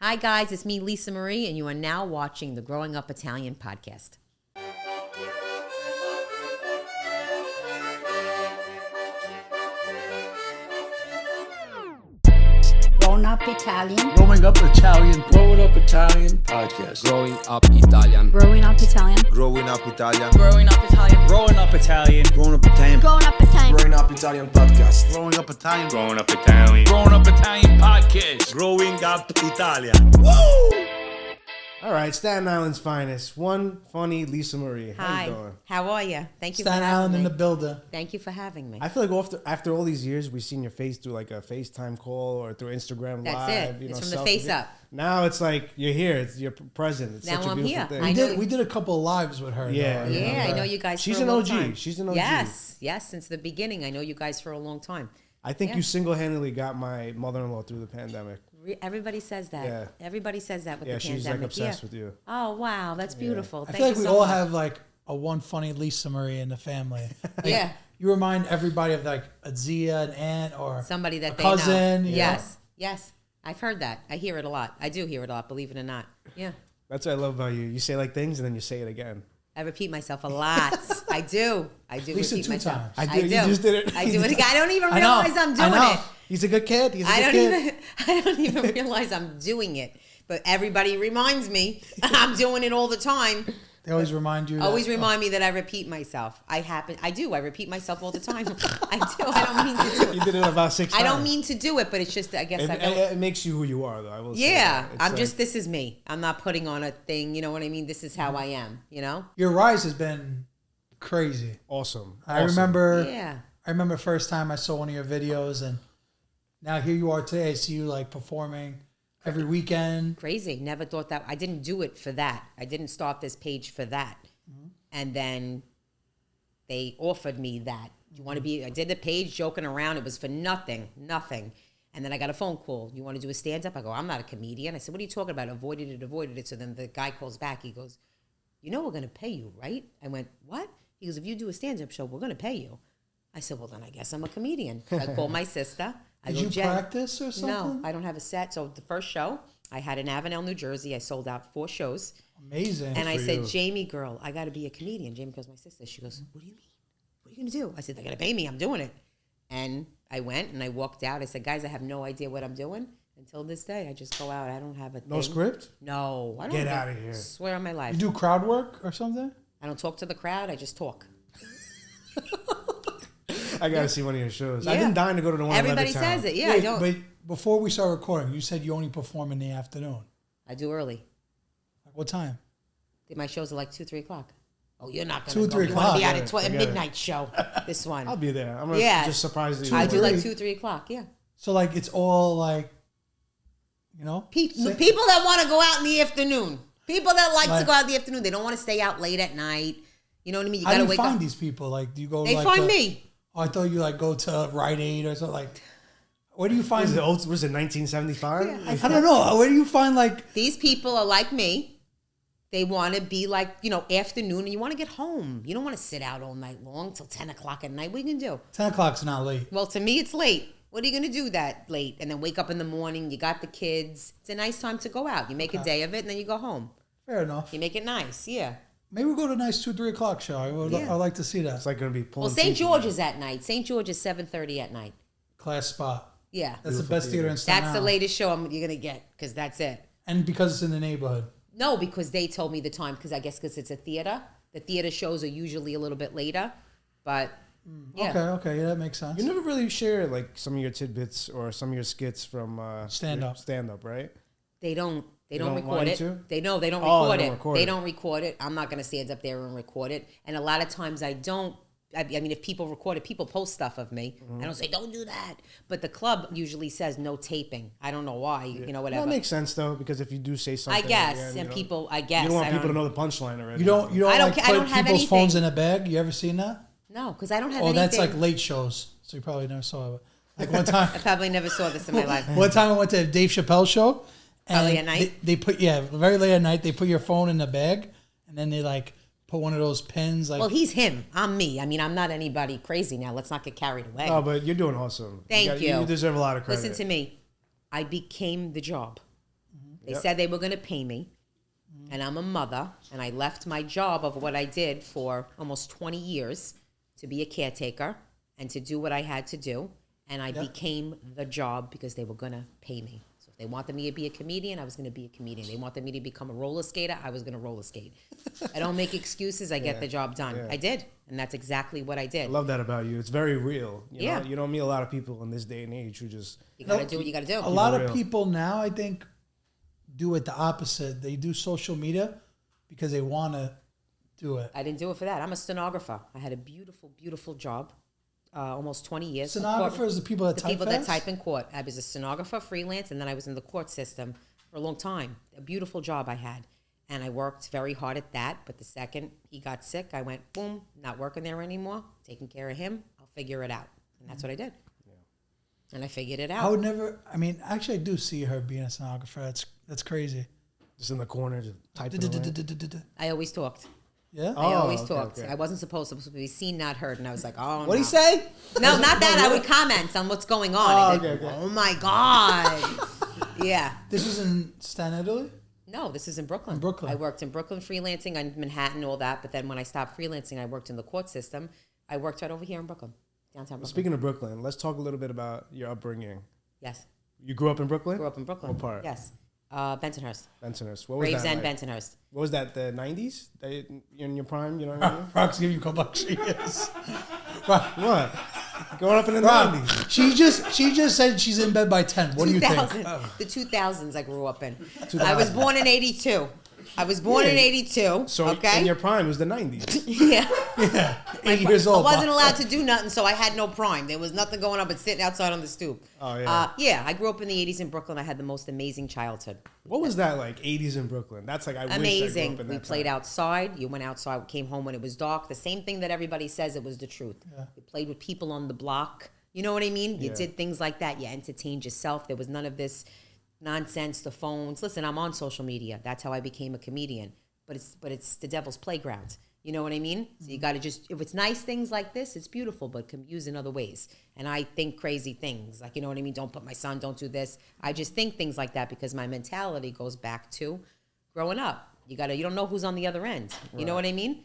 Hi guys, it's me, Lisa Marie, and you are now watching the Growing Up Italian podcast. Grown Up Italian. Growing Up Italian. Growing Up Italian podcast. Growing Up Italian. Growing Up Italian. Growing Up Italian. Growing Up Italian. Growing Up Italian. Growing Up Italian. Growing Up Italian. Growing Up Italian podcast. Growing Up Italian. Growing Up Italian. Growing Up Italian podcast. Growing Up Italian. Woo! All right, Staten Island's finest. One funny Lisa Marie. How Hi, you doing? how are you? Thank you Staten for having Island me. in the building. Thank you for having me. I feel like after all these years, we've seen your face through like a FaceTime call or through Instagram That's Live. it. It's from the face up. Now it's like you're here. It's you're present. It's Now such a I'm beautiful here. thing. We did a couple of lives with her. Yeah. though, Yeah, I know but you guys She's for a an long OG. time. She's an OG. Yes, since the beginning. I know you guys for a long time. I think Yeah. you single-handedly got my mother-in-law through the pandemic. Everybody says that. Yeah. Everybody says that with Yeah, the she's pandemic. like obsessed with you. Oh, wow. That's beautiful. I Thank feel like you we so all much. have like a one funny Lisa Marie in the family. Like, Yeah. You remind everybody of like a Zia, an aunt, or Somebody that a they cousin. know. you Yes, yes. I've heard that. I hear it a lot. I do hear it a lot, believe it or not. Yeah. That's what I love about you. You say like things and then you say it again. I repeat myself a lot. I do. At least repeat 2 myself. times. I do. You just did it. I do it again. I don't even I know. realize I'm I doing know. it. He's a good kid. He's a I good don't kid. even realize I'm doing it. But everybody reminds me I'm doing it all the time. They always remind you. Always remind me that I repeat myself. I do. I repeat myself all the time. I do. I don't mean to do You it. did it about 6 times. I don't mean to do it, but it's just, I guess I don't. It makes you who you are, though. I will say Yeah. that. It's I'm like- just, this is me. I'm not putting on a thing. You know what I mean? This is how I am, you know? Your rise has been crazy. awesome. I Awesome. remember. Yeah. I remember the first time I saw one of your videos, and now here you are today. I see you like performing every weekend. Crazy. Never thought that. I didn't do it for that. I didn't start this page for that. And then they offered me that. You want to be, I did the page joking around. It was for nothing. And then I got a phone call. You want to do a stand-up? I go, I'm not a comedian. I said, what are you talking about? Avoided it. So then the guy calls back. He goes, you know we're going to pay you, right? I went, what? He goes, if you do a stand-up show, we're going to pay you. I said, well, then I guess I'm a comedian. I called my sister. I Did go, you Jen, practice or something? No, I don't have a set. So the first show I had in Avenel, New Jersey. I sold out 4 shows. Amazing. And I for said, you. Jamie, girl, I got to be a comedian. Jamie goes, my sister. She goes, what do you mean? What are you going to do? I said, they're going to pay me. I'm doing it. And I went and I walked out. I said, guys, I have no idea what I'm doing. Until this day, I just go out. I don't have a No thing. script? No. I don't Get have outta here. Swear on my life. You do crowd work or something? I don't talk to the crowd. I just talk. I got to see one of your shows. I've Yeah. been dying to go to the one in Everybody Levittown. says it. Yeah, I Wait, don't. But before we start recording, you said you only perform in the afternoon. I do early. Like what time? My shows are like 2, 3 o'clock. Oh, you're not 2, going to 3 go. You want to be o'clock. at a Forget it. midnight show. This one. I'll be there. I'm gonna Yeah. just surprise you. I do like 3. 2, 3 o'clock. Yeah. So like it's all like, you know? People Say- that want to go out in the afternoon. People that like to Like- go out in the afternoon. They don't want to stay out late at night. You know what I mean? You How got do to you wake find up. these people? Like do you go They like find to- me. Oh, I thought you like go to Rite Aid or something like. Where do you find? Is it old? Was it 1975? I don't know. Where do you find like? These people are like me. They want to be like, afternoon, and you want to get home. You don't want to sit out all night long till 10 o'clock at night. What are you going to do? 10 o'clock's not late. Well, to me, it's late. What are you going to do that late? And then wake up in the morning. You got the kids. It's a nice time to go out. You make a day of it, and then you go home. Fair enough. You make it nice. Yeah. Maybe we'll go to a nice 2, 3 o'clock show. Yeah. I'd like to see that. It's like going to be pulling Well, St. teeth. George is at night. St. George is 7:30 at night. Class spot. Yeah. That's the Beautiful best theater in Staten That's the Island. latest show you're going to get because that's it. And because it's in the neighborhood. No, because they told me the time because I guess because it's a theater. The theater shows are usually a little bit later. But, yeah. Okay, yeah, that makes sense. You never really share like some of your tidbits or some of your skits from Stand your up. stand-up, right? They don't don't record want it. to? They don't Oh, record they it. don't record They it. don't record it. I'm not going to stand up there and record it. And a lot of times I don't. I mean, if people record it, people post stuff of me. Mm-hmm. I don't say, don't do that. But the club usually says no taping. I don't know why, whatever. That makes sense though, because if you do say something, I guess. again, and you know, people, I guess. you don't want I people to know the punchline already. You don't I don't like ca- I put don't have people's anything. phones in a bag? You ever seen that? No, because I don't have Oh, anything. that's like late shows. So you probably never saw it. Like one time. I probably never saw this in my life. One time I went to a Dave Chappelle show. And Probably at night? They put, very late at night, they put your phone in the bag. And then they like put one of those pins. Like, Well, he's him. I'm me. I mean, I'm not anybody crazy now. Let's not get carried away. No, but you're doing awesome. Thank you. You deserve a lot of credit. Listen to me. I became the job. They said they were going to pay me, and I'm a mother, and I left my job of what I did for almost 20 years to be a caretaker and to do what I had to do, and I became the job because they were going to pay me. So if they wanted me to be a comedian, I was going to be a comedian. They wanted me to become a roller skater, I was going to roller skate. I don't make excuses. I get the job done. Yeah. I did, and that's exactly what I did. I love that about you. It's very real. You Yeah. know? You don't meet a lot of people in this day and age who just... You got to do what you got to do. A lot real. of people now, I think, do it the opposite. They do social media because they want to do it. I didn't do it for that. I'm a stenographer. I had a beautiful, beautiful job, almost 20 years. Stenographers, the people that The type people that fast? type in court. I was a stenographer, freelance, and then I was in the court system for a long time. A beautiful job I had. And I worked very hard at that. But the second he got sick, I went, boom, not working there anymore, taking care of him. I'll figure it out. And that's what I did. And I figured it out. I would never. I mean, actually, I do see her being a stenographer. That's crazy. Just in the corner, just typing away. I always talked. Yeah. I always okay, talked. okay. I wasn't supposed to be seen, not heard. And I was like, oh, What'd he no. say? No, not that. I would comment on what's going on. Oh, And then, okay, okay. oh my God. Yeah. This was in Staten Italy. No, this is in Brooklyn. In Brooklyn. I worked in Brooklyn freelancing on Manhattan, all that. But then when I stopped freelancing, I worked in the court system. I worked right over here in Brooklyn, downtown Brooklyn. Speaking of Brooklyn, let's talk a little bit about your upbringing. Yes. You grew up in Brooklyn? Grew up in Brooklyn. What part? Yes. Bensonhurst. Bensonhurst. What was Gravesend, that like? Bensonhurst. What was that, the 90s? In your prime, you know what I mean? Rock's giving you a couple Yes. What? Growing up in the Rock, 90s. she just said she's in bed by 10. What do you think? 2000. The 2000s I grew up in. I was born in 82. I was born in 82. So okay? in your prime was the 90s. Yeah. Yeah. 8 years old. I wasn't allowed to do nothing, so I had no prime. There was nothing going on but sitting outside on the stoop. Oh, yeah. Yeah, I grew up in the 80s in Brooklyn. I had the most amazing childhood. What was that like, 80s in Brooklyn? That's like, I wish I grew Amazing. up in that We played time. outside. You went outside, came home when it was dark. The same thing that everybody says, it was the truth. Yeah. You played with people on the block. You know what I mean? You Yeah. did things like that. You entertained yourself. There was none of this nonsense, the phones. Listen, I'm on social media. That's how I became a comedian. But it's the devil's playground. You know what I mean? So you got to just, if it's nice things like this, it's beautiful, but can be used in other ways. And I think crazy things, like, you know what I mean? Don't put my son, don't do this. I just think things like that because my mentality goes back to growing up. You don't know who's on the other end. You know what I mean?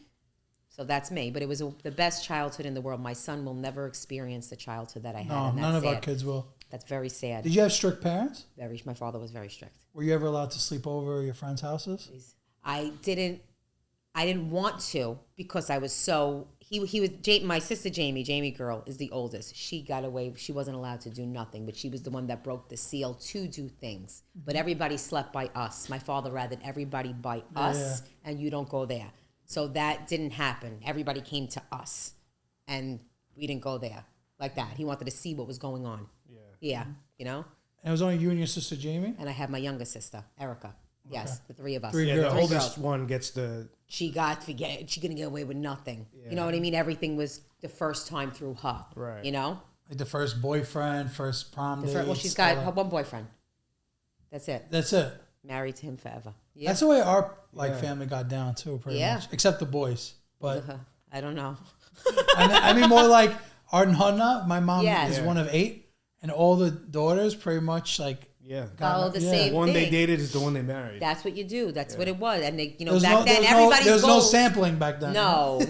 So that's me. But it was the best childhood in the world. My son will never experience the childhood that I had. No, and that's none of our sad. kids will. That's very sad. Did you have strict parents? My father was very strict. Were you ever allowed to sleep over at your friends' houses? I didn't want to because I was so he was my sister Jamie girl is the oldest. She got away. She wasn't allowed to do nothing, but she was the one that broke the seal to do things. But everybody slept by us. My father rather everybody by us, and you don't go there. So that didn't happen. Everybody came to us, and we didn't go there like that. He wanted to see what was going on. Yeah, you know. And it was only you and your sister Jamie? And I have my younger sister Erica. Yes, the three of us. Three Yeah, girls. the oldest one gets the... She couldn't get away with nothing. You know what I mean? Everything was the first time through her. Right. You know? Like the first boyfriend, first prom date. Well, she's got her one boyfriend. That's it. That's it. Married to him forever. Yeah. That's the way our family got down too, pretty Yeah. much. Except the boys. But I don't know. I mean more like Art and Hannah. My mom Yes. is one of 8, and all the daughters pretty much like Yeah. Follow the Yeah. same The one thing. they dated is the one they married. That's what you do. That's what it was. And they, there was back then there everybody's was no goals. sampling back then. No.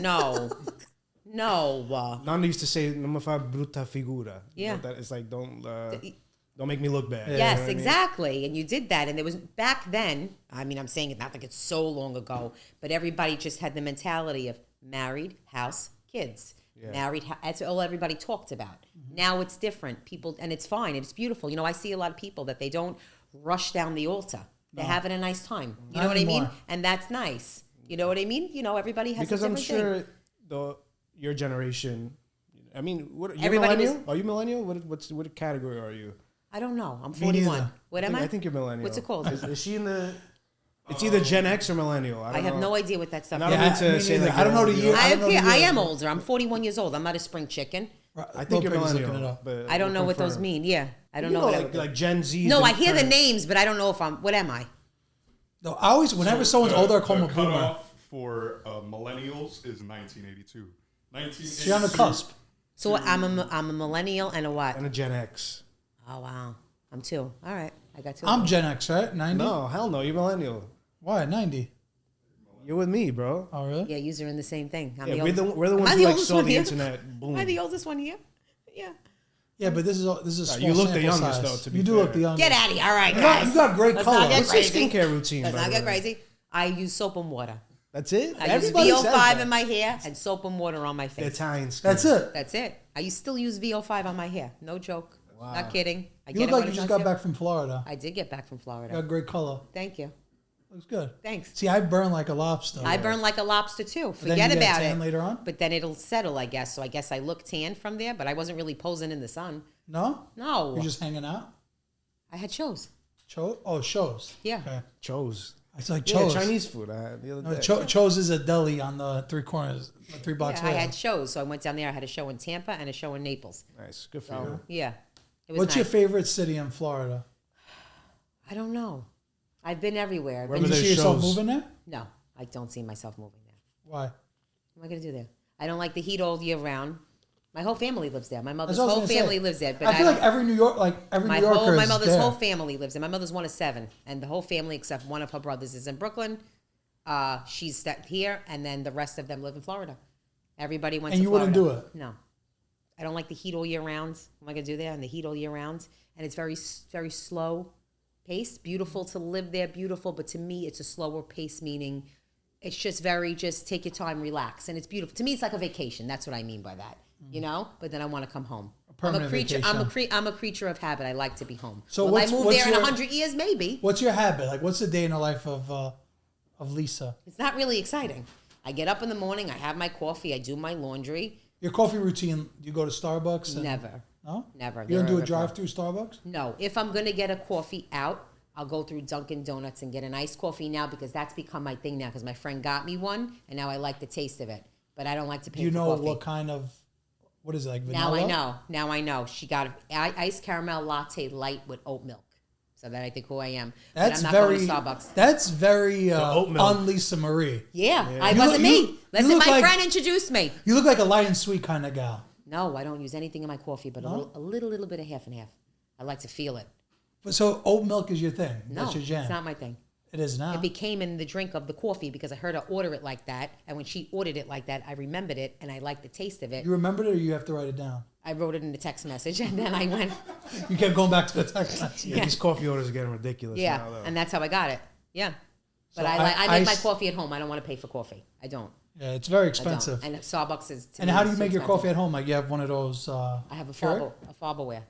Nana used to say, "Non mi fa brutta figura." Yeah. You know, that it's like, don't make me look bad. You know Yes, what I mean? exactly. And you did that. And there was back then, I mean, I'm saying it not like it's so long ago, but everybody just had the mentality of married, house, kids. Yeah. Married, that's all everybody talked about. Now it's different. People, and it's fine. It's beautiful. You know, I see a lot of people that they don't rush down the altar. They're having a nice time. You Not know what I mean? anymore. And that's nice. You know what I mean? You know, everybody has Because a I'm different sure your generation. I mean, what? You're Everybody millennial? Are you millennial? What category are you? I don't know. I'm Me 41. neither. What am I? I think you're millennial. What's it called? Is she in the? It's either Gen X or millennial. I have no idea what that stuff Not is. only to me say neither. like I don't know you're the old, year. you I don't know don't care. the I year. am older. I'm 41 years old. I'm not a spring chicken. I think you're Lopez is looking it millennial. up. But I don't know what those confirm. mean. Yeah. I don't You know. like Gen Z. No, I hear the names, but I don't know if I'm. What am I? No, I always whenever someone's older, I call them a boomer. cutoff for millennials is 1982. She's on the cusp. So I'm a millennial and a what? And a Gen X. Oh wow, I'm 2. All right. I got two. I'm of them. Gen X, right? 90? No, hell no. You're millennial. Why? 90. You're with me, bro. Oh, really? Yeah, you're in the same thing. I'm Yeah, the we're oldest. the Am ones I who the like oldest saw one the here? internet boom. Am I the oldest one here? Yeah. Yeah, but this is a small you look the sample youngest, size. though, to be You do fair. look the youngest. Get out of here. All right, You got, guys. you got great Let's color. not get What's your crazy. skincare routine? Let's by not the get way? crazy. I use soap and water. That's it. I Everybody use says VO5 that. in my hair and soap and water on my The face. Italian skin. That's it. That's it. I still use VO5 on my hair. No joke. Wow. Not kidding. I You get look it like when you it's just on got sale. back from Florida. I did get back from You Florida. got great color. Thank you. Looks good. Thanks. See, I burn like a lobster. I burn like a lobster too. then Forget you get about tan it. later on? But then it'll settle, I guess. So I guess I look tan from there, but I wasn't really posing in the sun. No? No. You're just hanging out? I had shows. Shows. Yeah. Okay. Chose. It's like Yeah, Cho's. Chinese food. I had the other No, day. Cho's is a deli on the three corners, 3 blocks Yeah, I away. had shows. So I went down there. I had a show in Tampa and a show in Naples. Nice. Good for So you. yeah. It was What's your nice. favorite city in Florida? I don't know. I've been everywhere. Where And were you there see yourself shows? moving there? No, I don't see myself moving there. Why? What am I going to do there? I don't like the heat all year round. My whole family lives there. My mother's That's what I whole was gonna family say. lives there. But I feel don't- like every New Yorker my is mother's there. whole family lives there. My mother's one of 7, and the whole family except one of her brothers is in Brooklyn. She's here, and then the rest of them live in Florida. Everybody went And to you Florida. wouldn't do it? No, I don't like the heat all year round. What am I gonna do there in the heat all year round? And it's very, very slow pace. Beautiful to live there, beautiful, but to me, it's a slower pace. Meaning, it's just just take your time, relax, and it's beautiful. To me, it's like a vacation. That's what I mean by that. You know. But then I want to come home. permanent I'm a creature. vacation. I'm a creature of habit. I like to be home. So Will I what's- move what's there in your- 100 years? Maybe. What's your habit? Like, what's the day in the life of Lisa? It's not really exciting. I get up in the morning. I have my coffee. I do my laundry. Your coffee routine, you go to Starbucks? And, Never. No? Never. You don't do a Never. drive-through Starbucks? No. If I'm going to get a coffee out, I'll go through Dunkin' Donuts and get an iced coffee now because that's become my thing now because my friend got me one and now I like the taste of it. But I don't like to pay Do you for know coffee. what kind of, what is it, like vanilla? Now I know. Now I know. She got an iced caramel latte light with oat milk. So that I think who I am. That's but I'm not very, going to Starbucks. that's very oat milk. on Lisa Marie. Yeah, I You wasn't look- me. you Listen, look my like- friend introduced me. You look like a light and sweet kind of gal. No, I don't use anything in my coffee, but a little bit of half and half. I like to feel it. But so oat milk is your thing. No, That's your jam. it's not my thing. It is now. It became in the drink of the coffee because I heard her order it like that. And when she ordered it like that, I remembered it and I liked the taste of it. You remembered it or you have to write it down? I wrote it in the text message and then I went, You kept going back to the text message. Yeah, these coffee orders are getting ridiculous yeah. now, though. And that's how I got it. Yeah. But So I make my ice- coffee at home. I don't want to pay for coffee. I don't. Yeah, it's very I expensive. don't. And Starbucks is, to And me, how do is you so make your expensive. coffee at home? Like you have one of those. I have a Keurig? Farberware.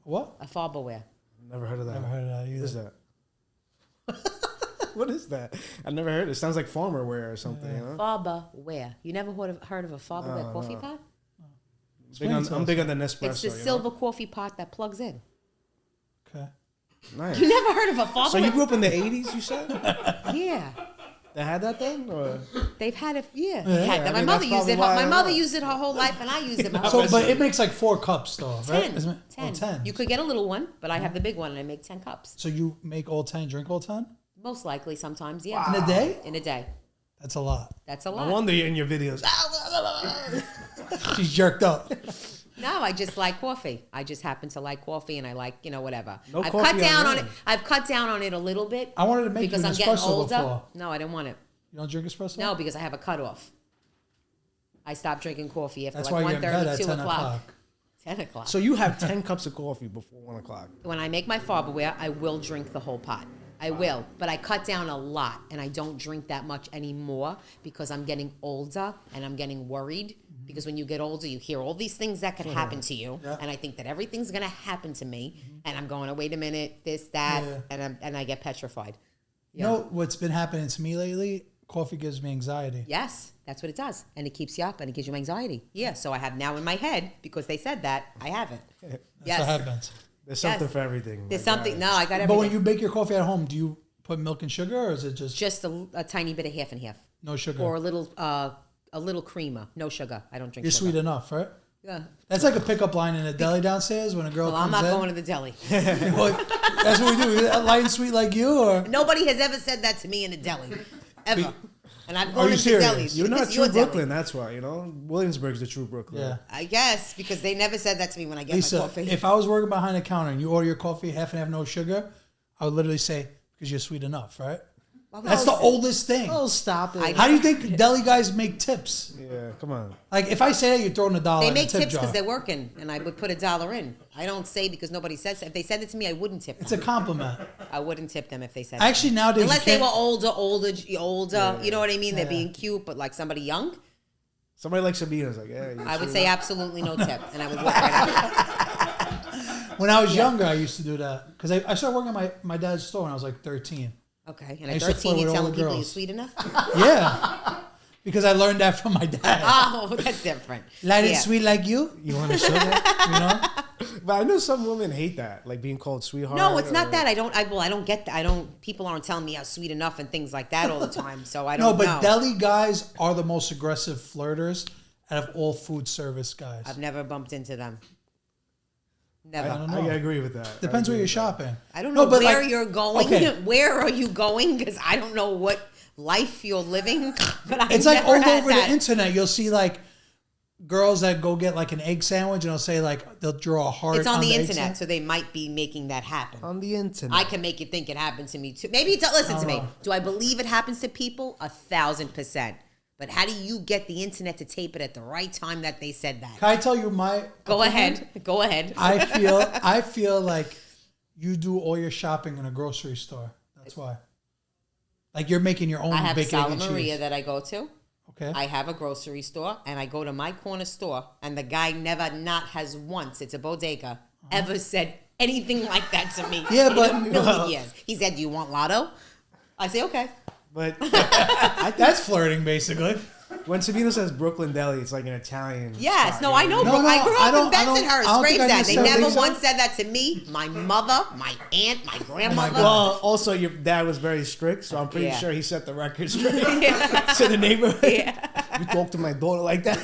What? A Farberware. Never heard of that. Never heard of that either. What is that? What is that? I've never heard it. It sounds like farmer wear or something. You know? Farberware. You never heard of a Farberware coffee pot? I'm big on the Nespresso. It's the you know? silver coffee pot that plugs in. Okay. Nice. You never heard of a Farberware? So you grew up in the 80s, you said? Yeah. They had that then? Or? They've had it, yeah. Yeah, Had that. I My mean, mother that's used it. probably why My I mother know. used it her whole life, and I used it my whole So, life. but it makes like 4 cups though, right? 10. Isn't it? 10. Oh, 10. You could get a little one, but I have the big one, and I make 10 cups. So you make all 10, drink all 10? Most likely, sometimes, yeah. In a day? In a day. That's a lot. That's a No lot. wonder you're in your videos. She's jerked up. No, I just like coffee. I just happen to like coffee, and I like, whatever. No I've coffee cut down on on it. I've cut down on it a little bit. I wanted to make because you an I'm getting espresso older. before. No, I didn't want it. You don't drink espresso? No, because I have a cutoff. I stopped drinking coffee after That's like why you're in 1:30, bed at 2 10 o'clock. o'clock. 10 o'clock. So you have 10 cups of coffee before 1 o'clock. When I make my Farberware, I will drink the whole pot. I will, but I cut down a lot, and I don't drink that much anymore because I'm getting older and I'm getting worried. Because when you get older, you hear all these things that could happen to you, Yeah. and I think that everything's gonna happen to me, and I'm going, oh, wait a minute, this, that, Yeah. and I get petrified. You know what's been happening to me lately? Coffee gives me anxiety. Yes, that's what it does, and it keeps you up, and it gives you anxiety. Yeah, so I have now in my head because they said that I have it. That's Yes. what happens. There's something Yes. for everything. There's Like, something. No, I got everything. But when you make your coffee at home, do you put milk and sugar or is it just a tiny bit of half and half, no sugar? or a little creamer, no sugar. I don't drink. You're sugar. sweet enough, right? Yeah. That's like a pickup line in a deli downstairs when a girl Well, I'm comes not in. going to the deli. Well, that's what we do. Light and sweet like you, or Nobody has ever said that to me in a deli, ever. And I've Are gone you into serious? delis. You're not This is true your deli. Brooklyn, that's why, you know? Williamsburg's the true Brooklyn. Yeah. I guess, because they never said that to me when I get my Lisa, coffee. if I was working behind the counter and you order your coffee half and half no sugar, I would literally say, because you're sweet enough, right? That's the oldest thing. Oh, stop it. How do you think deli guys make tips? Yeah, come on. Like, if I say that, you're throwing $1 They in make the tip tips jar. because they're working, and I would put $1 in. I don't say because nobody says it. If they said it to me, I wouldn't tip It's a them. compliment. I wouldn't tip them if they said Actually, it. nowadays, Unless you they were can't- older, you know what I mean? They're Yeah. being cute, but like somebody young, Somebody like Sabino's like, yeah. I would say absolutely no tip, and I would walk right out. When I was younger, I used to do that. Because I started working at my dad's store when I was like 13. Okay, and I at used to 13, flirt you're with all telling the people you're girls. sweet enough? Yeah. Because I learned that from my dad. Oh, that's different. Light Yeah. and sweet like you, You want to show that? you know? But I know some women hate that, like being called sweetheart. No, it's not or- that. I don't get that. People aren't telling me how sweet enough and things like that all the time. So I No, don't but know. deli guys are the most aggressive flirters out of all food service guys. I've never bumped into them. I, Never. don't know. I agree with that. Depends where you're shopping. I don't know No, but where like- you're going. okay. Where are you going? Because I don't know what life you're living. But I've It's like never all had over that. the internet. You'll see like girls that go get like an egg sandwich and they'll say like they'll draw a heart. It's on the egg internet, sandwich. so they might be making that happen. On the internet. I can make you think it happened to me too. Maybe it listen to me. know. Do I believe it happens to people? 1,000%. But how do you get the internet to tape it at the right time that they said that? Can I tell you my Go opinion? ahead. Go ahead. I feel like you do all your shopping in a grocery store. That's why. Like you're making your own I have a bacon, egg, Sala and Maria cheese. that I go to. Okay. I have a grocery store, and I go to my corner store, and the guy never, not has once, it's a bodega, ever said anything like that to me. Yeah, in but- a million years. He said, "Do you want lotto?" I say, "Okay." But That's flirting, basically. when Sabino says Brooklyn Deli, it's like an Italian. Yes, spot, no, you I know. No, But no, I grew I up don't- in I don't- Bensonhurst. I don't think I Gravesend. They necessarily never think so. once said that to me, my mother, my aunt, my grandmother. Well, also your dad was very strict, so I'm pretty Yeah. sure he set the record straight to the neighborhood. Yeah. You talk to my daughter like that.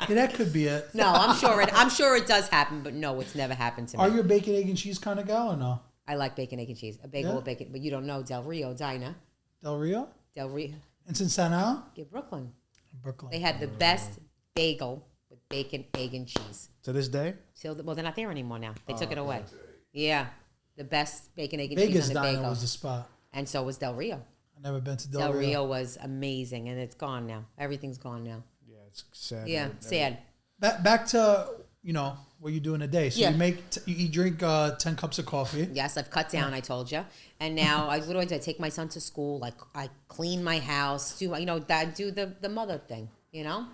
Yeah, that could be it. No, I'm sure it does happen, but no, it's never happened to me. Are you a bacon, egg, and cheese kind of gal or no? I like bacon, egg, and cheese. A bagel Yeah? with bacon, but you don't know Del Rio Diner. Del Rio? Del Rio, And since Staten Island? yeah, Brooklyn. Brooklyn. They had the best bagel with bacon, egg, and cheese. To this day, So, well, they're not there anymore now. They took it away. Yeah, the best bacon, egg, and Vegas cheese on the Diner bagel. was the spot. And so was Del Rio. I've never been to Del Rio was amazing, and it's gone now. Everything's gone now. yeah, it's sad. Yeah, man. sad. Back to, what you do in a day. So Yeah. you drink 10 cups of coffee. Yes, I've cut down. I told you, and now what do? I take my son to school. Like I clean my house. Do the mother thing. I'm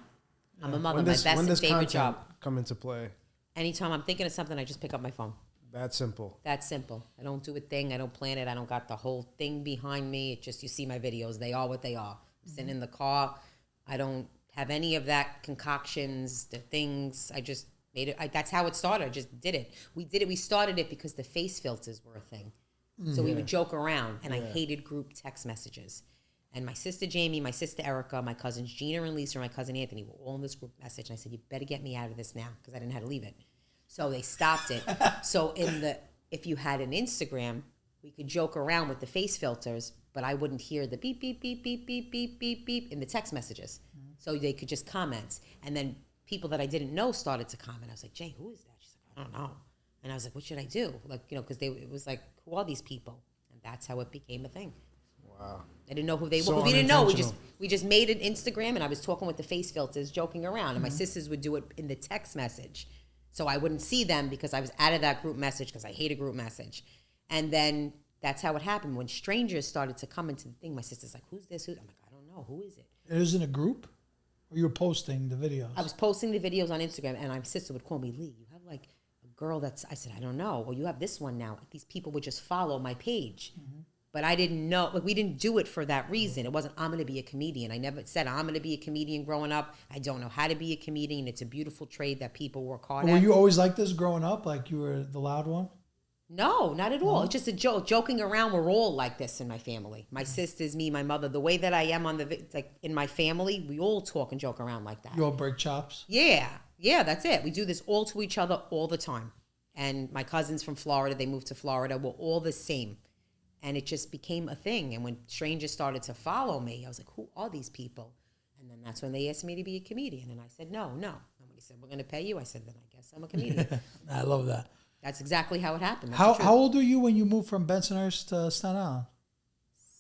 a mother. When My does, best when and does favorite content job. come into play? Anytime I'm thinking of something, I just pick up my phone. That simple. That's simple. I don't do a thing. I don't plan it. I don't got the whole thing behind me. It just, you see my videos. They are what they are. I'm sitting in the car. I don't have any of that concoctions, the things. I just made it. That's how it started. I just did it. We started it because the face filters were a thing. So we would joke around, and I hated group text messages. And my sister Jamie, my sister Erica, my cousins Gina and Lisa, and my cousin Anthony were all in this group message. And I said, you better get me out of this now, because I didn't know how to leave it. So they stopped it. So if you had an Instagram, we could joke around with the face filters, but I wouldn't hear the beep, beep, beep, beep, beep, beep, beep, beep in the text messages. So they could just comment. And then people that I didn't know started to comment. I was like, Jay, who is that? She's like, I don't know. And I was like, what should I do? Like, because it was like, who are these people? And that's how it became a thing. Wow. I didn't know who they were. So We didn't know. unintentional. We just made an Instagram, and I was talking with the face filters, joking around. And my sisters would do it in the text message, so I wouldn't see them because I was out of that group message because I hate a group message. And then that's how it happened. When strangers started to come into the thing, my sister's like, "Who's this? I'm like, I don't know. Who is it?" It was in a group? Or you were posting the videos? I was posting the videos on Instagram, and my sister would call me, Lee, you have like a girl that's, I said, I don't know. Well, you have this one now. These people would just follow my page. But I didn't know, like, we didn't do it for that reason. It wasn't, I'm going to be a comedian. I never said I'm going to be a comedian growing up. I don't know how to be a comedian. It's a beautiful trade that people work hard Were at. you always like this growing up? Like you were the loud one? No, not at all. It's just a joke. Joking around, we're all like this in my family. My sisters, me, my mother. The way that I am in my family, we all talk and joke around like that. You all break chops? Yeah, that's it. We do this all to each other all the time. And my cousins from Florida, they moved to Florida. We're all the same. And it just became a thing. And when strangers started to follow me, I was like, who are these people? And then that's when they asked me to be a comedian. And I said, no. And when he said, we're going to pay you, I said, then I guess I'm a comedian. I love that. That's exactly how it happened. That's How the truth. how old were you when you moved from Bensonhurst to Staten Island?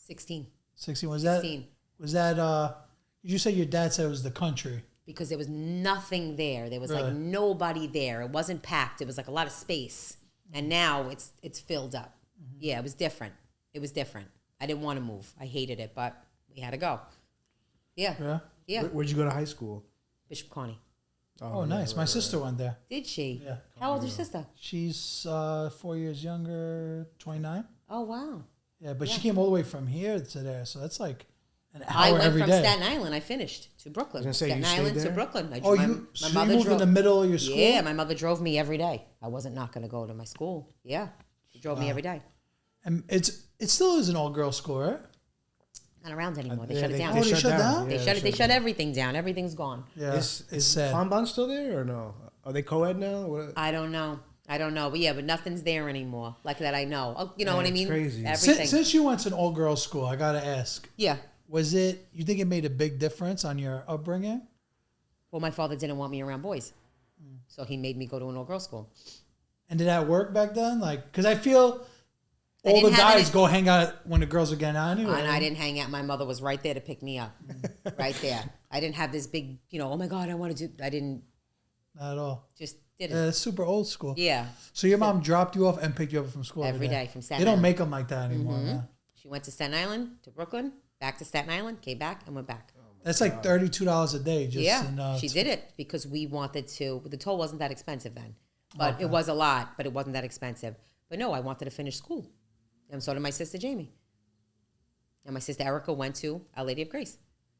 16. 16. 16. Was that you say your dad said it was the country? Because there was nothing there. There was Really? like nobody there. It wasn't packed. It was like a lot of space. And now it's filled up. Yeah, it was different. It was different. I didn't want to move. I hated it, but we had to go. Yeah. Yeah. Yeah. Where'd you go to high school? Bishop Kearney. Oh, nice. My sister went there. Did she? Yeah. How old is your sister? She's 4 years younger, 29. Oh, wow. Yeah, but she came all the way from here to there, so that's like an hour I went every from day. Staten Island. I finished to Brooklyn. I was gonna say, Staten you stayed Island to there? Brooklyn. Oh, my you mother moved in the middle of your school? Yeah, my mother drove me every day. I wasn't not going to go to my school. Yeah, she drove me every day. And it still is an all-girls school, right? Not around anymore. They Yeah, shut it down. Oh, they shut down? They Yeah, shut it. They shut everything down. Everything's gone. Yeah, Is sad. Fonbon still there or no? Are they co-ed now? What? I don't know. But yeah, but nothing's there anymore. Like that, I know. Oh, you know Yeah, what I it's mean? crazy. Everything. Since you went to an all-girls school, I gotta ask: Yeah. you think it made a big difference on your upbringing? Well, my father didn't want me around boys, so he made me go to an all-girls school. And did that work back then? Like, because I feel I all the didn't have guys any- go hang out when the girls are getting out anyway. And I didn't hang out. My mother was right there to pick me up, right there. I didn't have this big, oh my God, I want to do. I didn't. Not at all. Just Yeah, didn't. it's super old school. Yeah. So your mom dropped you off and picked you up from school Every day from Staten They don't Island. make them like that anymore. Man. She went to Staten Island, to Brooklyn, back to Staten Island, came back, and went back. That's like $32 a day. Just Yeah, in, she did it because we wanted to. The toll wasn't that expensive then, but it was a lot. But it wasn't that expensive. But no, I wanted to finish school, and so did my sister Jamie. And my sister Erica went to Our Lady of Grace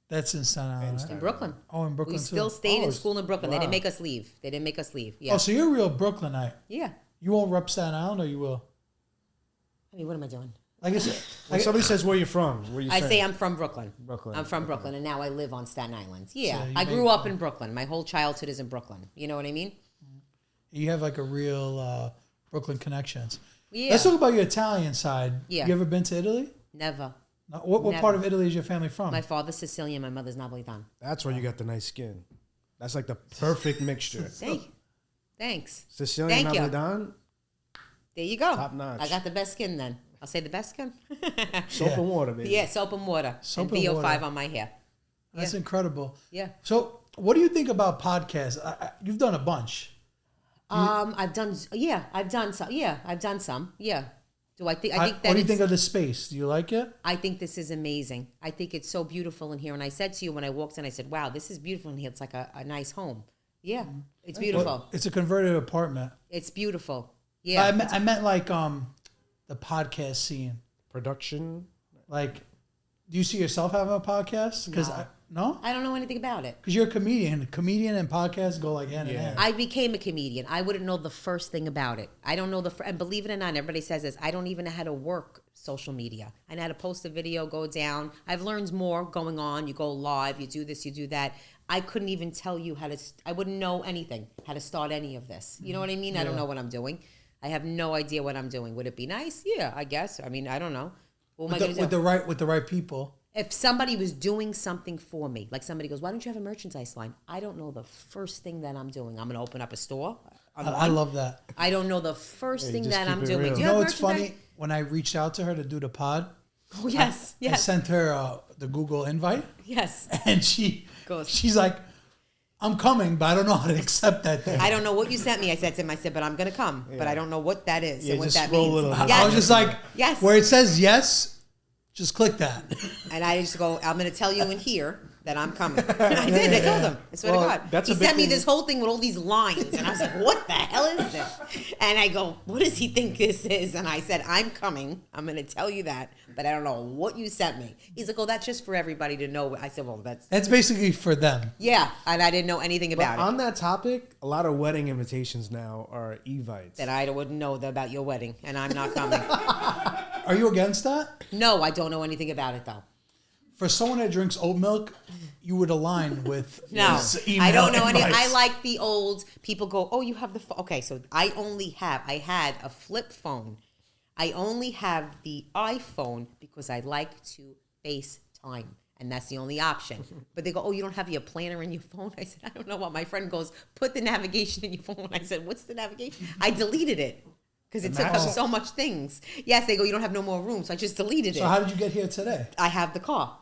That's in Staten Island. Right? in Brooklyn. Oh, in Brooklyn We too. still stayed in Oh, school in Brooklyn. They wow. didn't make us leave. Yeah. Oh, so you're a real Brooklynite. Yeah. You won't rep Staten Island, or you will? I mean, what am I doing? Like I said, When somebody says where you're from, where you I say I'm from Brooklyn. Brooklyn. I'm from Brooklyn, and now I live on Staten Island. Yeah, So you I grew make- up in Brooklyn. My whole childhood is in Brooklyn. You know what I mean? you have like a real Brooklyn connections. Yeah. Let's talk about your Italian side. Yeah. You ever been to Italy? Never. No, what Never. part of Italy is your family from? My father's Sicilian. My mother's Napolitan. That's why you got the nice skin. That's like the perfect mixture. Thanks. Sicilian Thank you. Napolitan, There you go. Top notch. I got the best skin then. I'll say the best skin. soap Yeah. and water, baby. Yeah, soap and water. Soap and and VO5 water. on my hair. That's Yeah. incredible. Yeah. So, what do you think about podcasts? You've done a bunch. I've done some. Yeah. I've done some. Yeah. Do I think that What do you it's- think of the space? Do you like it? I think this is amazing. I think it's so beautiful in here. And I said to you when I walked in, I said, wow, this is beautiful in here. It's like a nice home. Yeah. It's beautiful. Well, it's a converted apartment. It's beautiful. Yeah. I meant like the podcast scene. Production. Like, do you see yourself having a podcast? Because no, I don't know anything about it. because you're a comedian. Comedian and podcast go like hand in Yeah. hand. I became a comedian. I wouldn't know the first thing about it. I don't know and believe it or not, everybody says this. I don't even know how to work social media. I know how to post a video, go down. I've learned more going on. You go live, you do this, you do that. I couldn't even tell you how to. I wouldn't know anything, how to start any of this. You know what I mean? I don't know what I'm doing. I have no idea what I'm doing. Would it be nice? Yeah, I guess. I mean, I don't know. What am I going to do? with the right people. If somebody was doing something for me, like somebody goes, why don't you have a merchandise line? I don't know the first thing that I'm doing. I'm going to open up a store. I love that. I don't know the first thing just that keep I'm it doing. real. Do You you know have what's merchandise? funny? When I reached out to her to do the pod, Oh, yes, I yes, sent her the Google invite, yes. and Goes. she's like, "I'm coming, but I don't know how to accept that thing." I don't know what you sent me. I said to him, but I'm going to come. But I don't know what that is Yeah, and what just that scroll a means. little. Yes. I was just like, Yes. where it says yes, just click that. And I just go, I'm going to tell you in here that I'm coming. I did. I told him. I swear Well, to God. that's He a big sent me thing. this whole thing with all these lines. And I was like, what the hell is this? And I go, what does he think this is? And I said, I'm coming. I'm going to tell you that. But I don't know what you sent me. He's like, oh, that's just for everybody to know. I said, well, That's basically for them. yeah. And I didn't know anything But about it. on that topic, a lot of wedding invitations now are Evites. That I wouldn't know about your wedding. And I'm not coming. Are you against that? No, I don't know anything about it, though. For someone that drinks oat milk, you would align with No, this email I don't know any. invites. I like the old people go, oh, you have the phone. Okay, so I had a flip phone. I only have the iPhone because I like to FaceTime. And that's the only option. But they go, oh, you don't have your planner in your phone? I said, I don't know what. My friend goes, put the navigation in your phone. I said, what's the navigation? I deleted it because it took up so much things. Yes, they go, you don't have no more room. So I just deleted it. So how did you get here today? I have the car.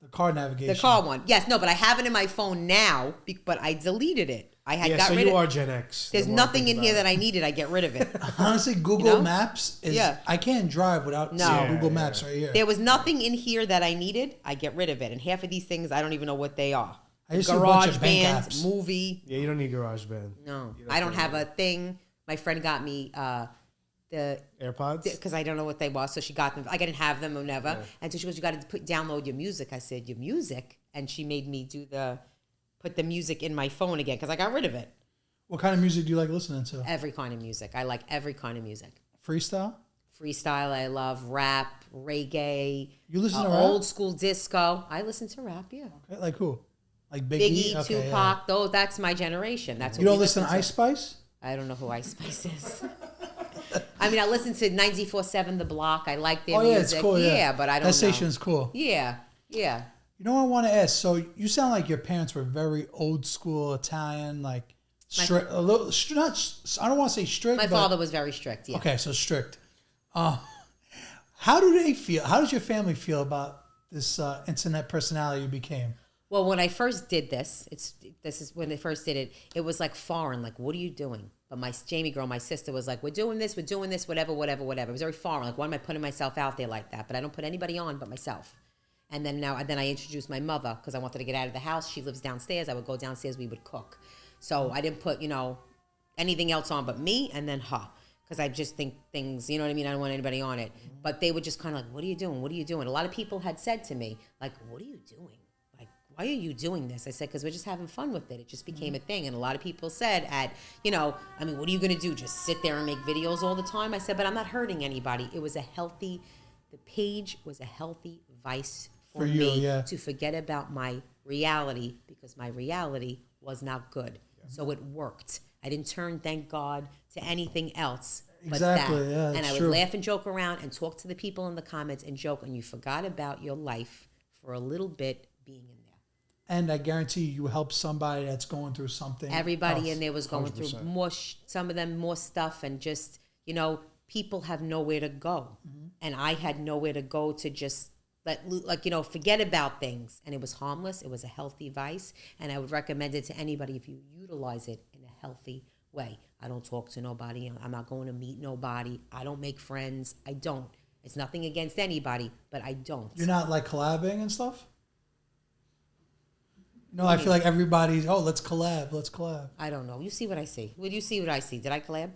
The car navigation. The car one. Yes, no, but I have it in my phone now, but I deleted it. I had got rid of it. So you are Gen X. There's nothing in here that I needed. I get rid of it. Honestly, Google Maps is. Yeah. I can't drive without seeing Google Maps right here. There was nothing in here that I needed. I get rid of it. And half of these things, I don't even know what they are. I used to see a bunch Garage of bank band, apps. movie. Yeah, you don't need GarageBand. No, I don't have a thing. My friend got me the AirPods? because I don't know what they were, so she got them. I didn't have them or never. Yeah. And so she goes, "You got to download your music." I said, "Your music?" And she made me put the music in my phone again because I got rid of it. What kind of music do you like listening to? Every kind of music. I like every kind of music. Freestyle? Freestyle. I love rap, reggae. You listen to rap? Old school disco. I listen to rap. Yeah. Okay, like who? Like Biggie, Okay, Tupac. Though that's my generation. That's what You don't we listen to Ice Spice? I don't know who Ice Spice is. I mean, I listen to 94.7 The Block. I like their music. It's cool. Yeah, but I don't know. That station's cool. Yeah. You know what I want to ask? So you sound like your parents were very old school Italian, like strict. A little, not. I don't want to say strict. My father was very strict. Yeah. Okay, so strict. How do they feel? How does your family feel about this internet personality you became? Well, when I first did this is when they first did it. It was like foreign. Like, what are you doing? But my Jamie girl, my sister, was like, we're doing this, whatever. It was very foreign. Like, why am I putting myself out there like that? But I don't put anybody on but myself. And then I introduced my mother because I wanted to get out of the house. She lives downstairs. I would go downstairs. We would cook. So I didn't put, anything else on but me and then her. Because I just think things, you know what I mean? I don't want anybody on it. But they were just kind of like, what are you doing? What are you doing? A lot of people had said to me, like, what are you doing? Like, why are you doing this? I said, because we're just having fun with it. It just became a thing. And a lot of people said what are you going to do? Just sit there and make videos all the time? I said, but I'm not hurting anybody. The page was a healthy vice for you, me yeah. to forget about my reality because my reality was not good. Yeah. So it worked. I didn't turn, thank God, to anything else but exactly, that. Yeah, and I would true. laugh and joke around and talk to the people in the comments and joke, and you forgot about your life for a little bit being in there. And I guarantee you help somebody that's going through something. Everybody else. in there was going 100%. through more, some of them more stuff, and just, people have nowhere to go. Mm-hmm. And I had nowhere to go to just forget about things. And it was harmless. It was a healthy vice. And I would recommend it to anybody if you utilize it in a healthy way. I don't talk to nobody. I'm not going to meet nobody. I don't make friends. I don't. It's nothing against anybody, but I don't. You're not like collabing and stuff? No, I feel like everybody's, let's collab. I don't know. You see what I see. Well, you see what I see. Did I collab?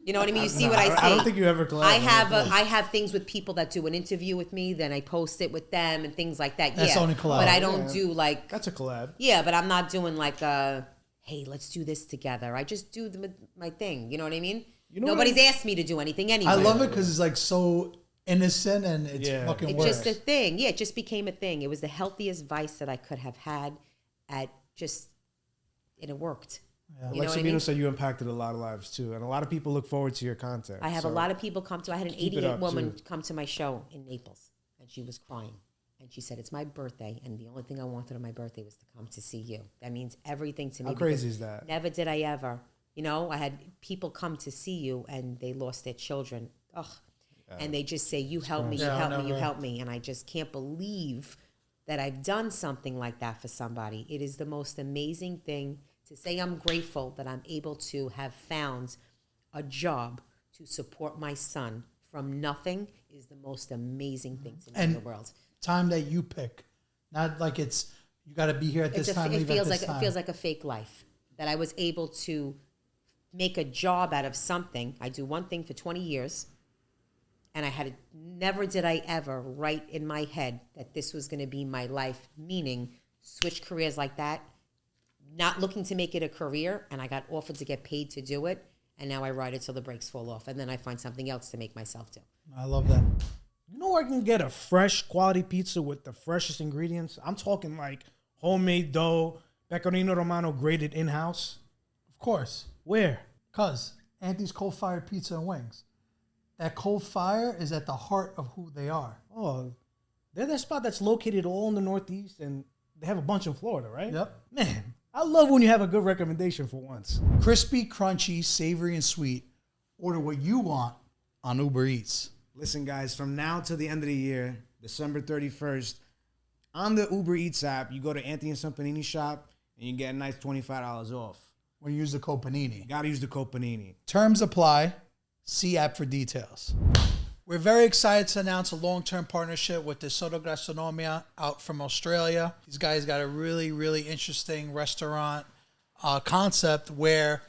You know what I mean? You see what I see. I don't think you ever collab. I have things with people that do an interview with me, then I post it with them and things like that. That's only collab. But I don't do like... That's a collab. Yeah, but I'm not doing like hey, let's do this together. I just do my thing. You know what I mean? Nobody's asked me to do anything anyway. I love it because it's like so innocent and it's fucking works. It's just a thing. Yeah, it just became a thing. It was the healthiest vice that I could have had and it worked. Yeah. You Like know what I Sabino mean? said, you impacted a lot of lives too. And a lot of people look forward to your content. I have a lot of people I had an keep it 88 up, woman too. come to my show in Naples, and she was crying. And she said, it's my birthday, and the only thing I wanted on my birthday was to come to see you. That means everything to me. How crazy is that? Never did I ever. I had people come to see you, and they lost their children. Ugh. And they just say, you help me, you help me. And I just can't believe that I've done something like that for somebody. It is the most amazing thing to say I'm grateful that I'm able to have found a job to support my son from nothing is the most amazing thing to me in the world. Time that you pick, not like it's you got to be here at this time. It feels like a fake life that I was able to make a job out of something. I do one thing for 20 years, and never did I ever write in my head that this was going to be my life. Meaning, switch careers like that, not looking to make it a career, and I got offered to get paid to do it, and now I ride it till the brakes fall off, and then I find something else to make myself do. I love that. You know where I can get a fresh quality pizza with the freshest ingredients? I'm talking like homemade dough, pecorino romano grated in-house. Of course. Where? Cuz Anthony's Coal Fired Pizza and Wings. that coal fire is at the heart of who they are. Oh, they're that spot that's located all in the Northeast, and they have a bunch in Florida, right? Yep. Man, I love when you have a good recommendation for once. Crispy, crunchy, savory, and sweet. Order what you want on Uber Eats. Listen, guys, from now to the end of the year, December 31st, on the Uber Eats app, you go to Anthony and Son Panini shop, and you get a nice $25 off. When you use the code Panini. You got to use the code Panini. Terms apply. See app for details. We're very excited to announce a long-term partnership with the Soto Gastronomia out from Australia. These guys got a really, really interesting restaurant concept where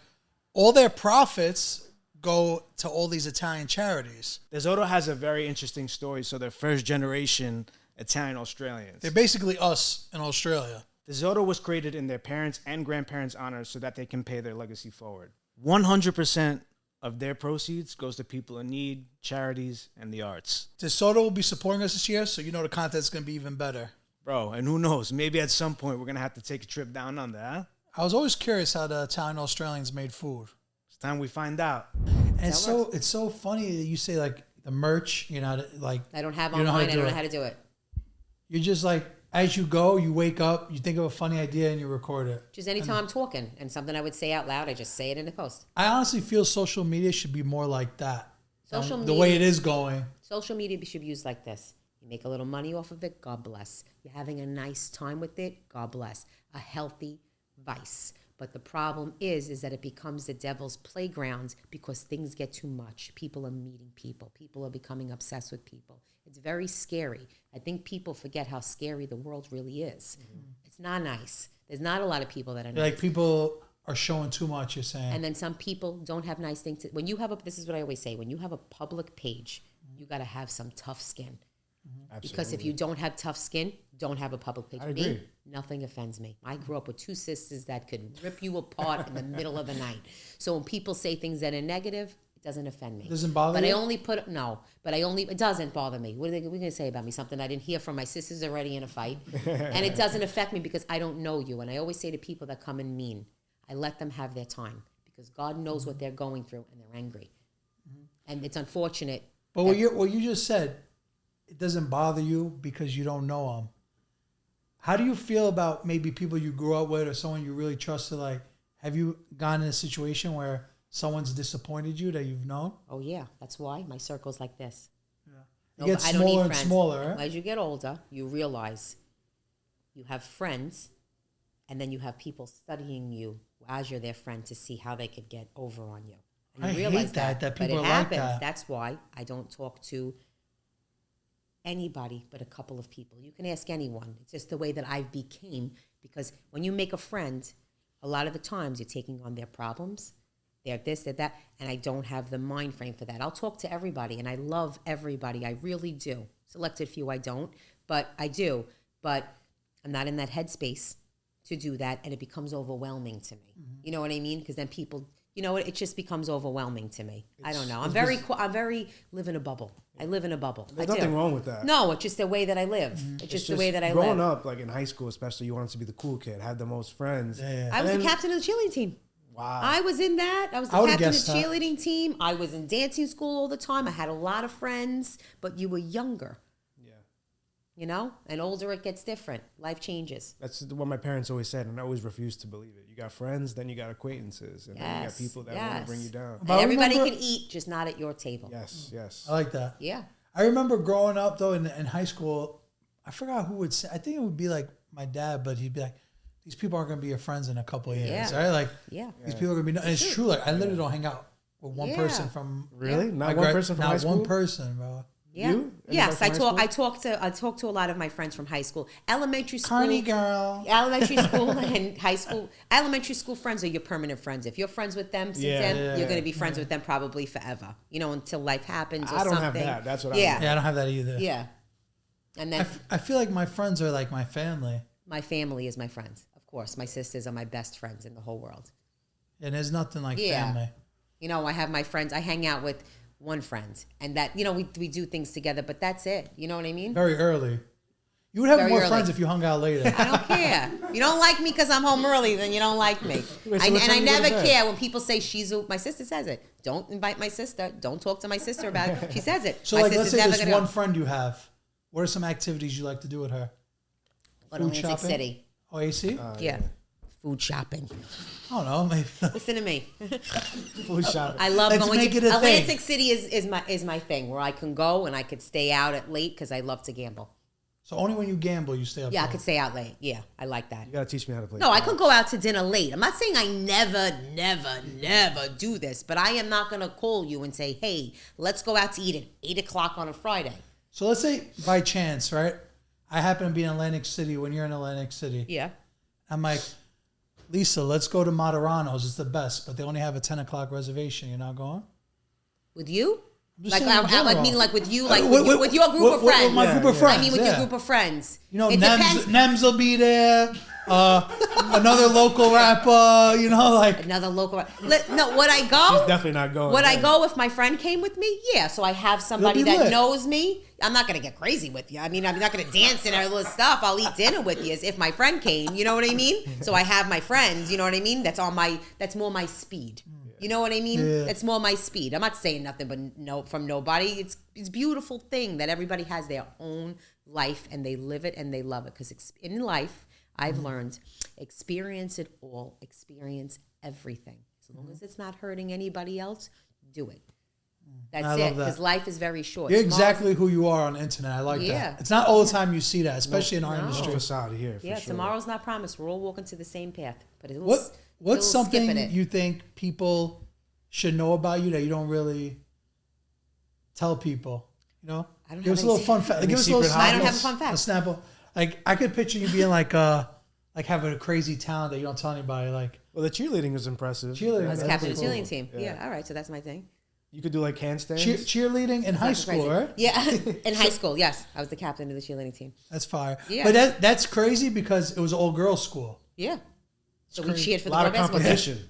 all their profits go to all these Italian charities. DeSoto has a very interesting story. So they're first generation Italian Australians. They're basically us in Australia. DeSoto was created in their parents' and grandparents' honor so that they can pay their legacy forward. 100% of their proceeds goes to people in need, charities, and the arts. DeSoto will be supporting us this year, so you know the content's going to be even better. Bro, and who knows? Maybe at some point we're going to have to take a trip down under, huh? I was always curious how the Italian Australians made food. It's time we find out. And it's so funny that you say like the merch, you know, like I don't have you know how online. to I do don't it. know how to do it. You're just like as you go, you wake up, you think of a funny idea, and you record it. Just anytime I'm talking and something I would say out loud, I just say it in the post. I honestly feel social media should be more like that. Social The media- way it is going. Social media should be used like this. You make a little money off of it, God bless. You're having a nice time with it, God bless. A healthy vice. But the problem is that it becomes the devil's playground because things get too much. People are meeting people. People are becoming obsessed with people. It's very scary. I think people forget how scary the world really is. Mm-hmm. It's not nice. There's not a lot of people that are nice. Like people are showing too much, you're saying. And then some people don't have nice things. When you have this is what I always say, when you have a public page, you got to have some tough skin. Because if you don't have tough skin, don't have a public page. I agree. Me, nothing offends me. I grew up with two sisters that could rip you apart in the middle of the night. So when people say things that are negative, it doesn't offend me. Doesn't bother but you? It doesn't bother me. What are they going to say about me? Something I didn't hear from my sisters already in a fight. And it doesn't affect me because I don't know you. And I always say to people that come in mean, I let them have their time because God knows what they're going through and they're angry. And it's unfortunate. But what you just said, it doesn't bother you because you don't know them. How do you feel about maybe people you grew up with or someone you really trusted? Like, have you gone in a situation where someone's disappointed you that you've known? Oh, yeah. That's why my circle's like this. It gets smaller and smaller, right? As you get older, you realize you have friends, and then you have people studying you as you're their friend to see how they could get over on you. And you I realize hate that but people it are happens. like that. That's why I don't talk to anybody but a couple of people. You can ask anyone. It's just the way that I became, because when you make a friend, a lot of the times you're taking on their problems. They're this, they're that, and I don't have the mind frame for that. I'll talk to everybody, and I love everybody. I really do. Selected few I don't, but I do. But I'm not in that headspace to do that, and it becomes overwhelming to me. Mm-hmm. You know what I mean? Because then people, you know, it just becomes overwhelming to me. I don't know. I'm very live in a bubble. I live in a bubble. There's nothing wrong with that. No, it's just the way that I live. Mm-hmm. It's just the way that I live. Growing up, like in high school especially, you wanted to be the cool kid, have the most friends. Yeah. I was the captain of the cheerleading team. Wow. I was in that. I was the I would've captain of the guessed that. cheerleading team. I was in dancing school all the time. I had a lot of friends, but you were younger. Yeah. You know? And older, it gets different. Life changes. That's what my parents always said, and I always refused to believe it. You got friends, then you got acquaintances, and then you got people that want to bring you down. And But I everybody remember- can eat, just not at your table. Yes, yes. I like that. Yeah. I remember growing up, though, in high school, I forgot who would say, I think it would be like my dad, but he'd be like, these people aren't going to be your friends in a couple of years, Yeah. right? Like, Yeah. these people are going to be, and it's true. Like, I literally don't hang out with one Yeah. person from Really? my Not one person from not high school? one person, bro. Yeah. You? Yes, Anybody from high I talk to a lot of my friends from high school. Elementary school. Carney girl. Elementary school and high school. Elementary school friends are your permanent friends. If you're friends with them since then, you're going to be friends with them probably forever. You know, until life happens or I don't something. have that. That's what Yeah. Yeah, I don't have that either. Yeah. And then I feel like my friends are like my family. my family is my friends. Of course, my sisters are my best friends in the whole world. And there's nothing like Yeah. family. You know, I have my friends. I hang out with one friend, and that, you know, we do things together, but that's it. You know what I mean? Very early. You would have Very more early. friends if you hung out later. I don't care. You don't like me because I'm home early, then you don't like me. Wait, so And what time I you go to never bed? care when people say my sister says it. Don't invite my sister. Don't talk to my sister about it. She says it. So my like, let's sister's say never this gonna one friend you have. What are some activities you like to do with her? What, Food Atlantic shopping? City. Oh, AC? Yeah. Food shopping. I don't know. Maybe. Listen to me. Food shopping. I love Let's going make to it a thing. Atlantic City is my thing where I can go and I could stay out at late because I love to gamble. So only when you gamble you stay up. Yeah, I late. could stay out late. Yeah, I like that. You gotta teach me how to play. No, I could go out to dinner late. I'm not saying I never do this, but I am not going to call you and say, hey, let's go out to eat at 8 o'clock on a Friday. So let's say by chance, right? I happen to be in Atlantic City when you're in Atlantic City. Yeah. I'm like, Lisa, let's go to Moderano's. It's the best, but they only have a 10 o'clock reservation. You're not going? With you? I'm just Like, saying in like general. mean like with you, like With- with your group of friends. With my group of Yeah. friends. I mean with yeah. your group of friends. You know, It depends. Nems will be there. Another local rapper. You know, like Another local. No, would I go? She's definitely not going. Would I go if my friend came with me? Yeah, so I have somebody be that lit. knows me. I'm not gonna get crazy with you. I mean, I'm not gonna dance and all this stuff. I'll eat dinner with you as if my friend came. You know what I mean? So I have my friends. You know what I mean? That's more my speed. You know what I mean? Yeah. That's more my speed. I'm not saying nothing but no from nobody. It's a beautiful thing that everybody has their own life and they live it and they love it. Because in life, I've learned experience it all, experience everything. As long as it's not hurting anybody else, do it. That's I it. love that. Because life is very short. you're Tomorrow's- exactly who you are on the internet. I like Yeah. that. It's not all the time you see that, especially in our No. industry. facade here. For Yeah, sure. tomorrow's not promised. We're all walking to the same path. But it's What's something skipping it. you think people should know about you that you don't really tell people? You know, I don't give us a have little any fun fact. any Give us a little. secret I don't have a snapples. fun fact. A snapple. Like I could picture you being like having a crazy talent that you don't tell anybody. Like Well, the cheerleading is impressive. Cheerleading. I was That's captain of the cool. cheerleading team. Yeah. Yeah, all right. So that's my thing. You could do like handstands. cheerleading in high Nothing school, crazy. right? Yeah, in high school, yes. I was the captain of the cheerleading team. That's fire. Yeah. But that's crazy because it was an all girls school. Yeah. So we crazy. cheered for A the lot girl of basketball team. competition.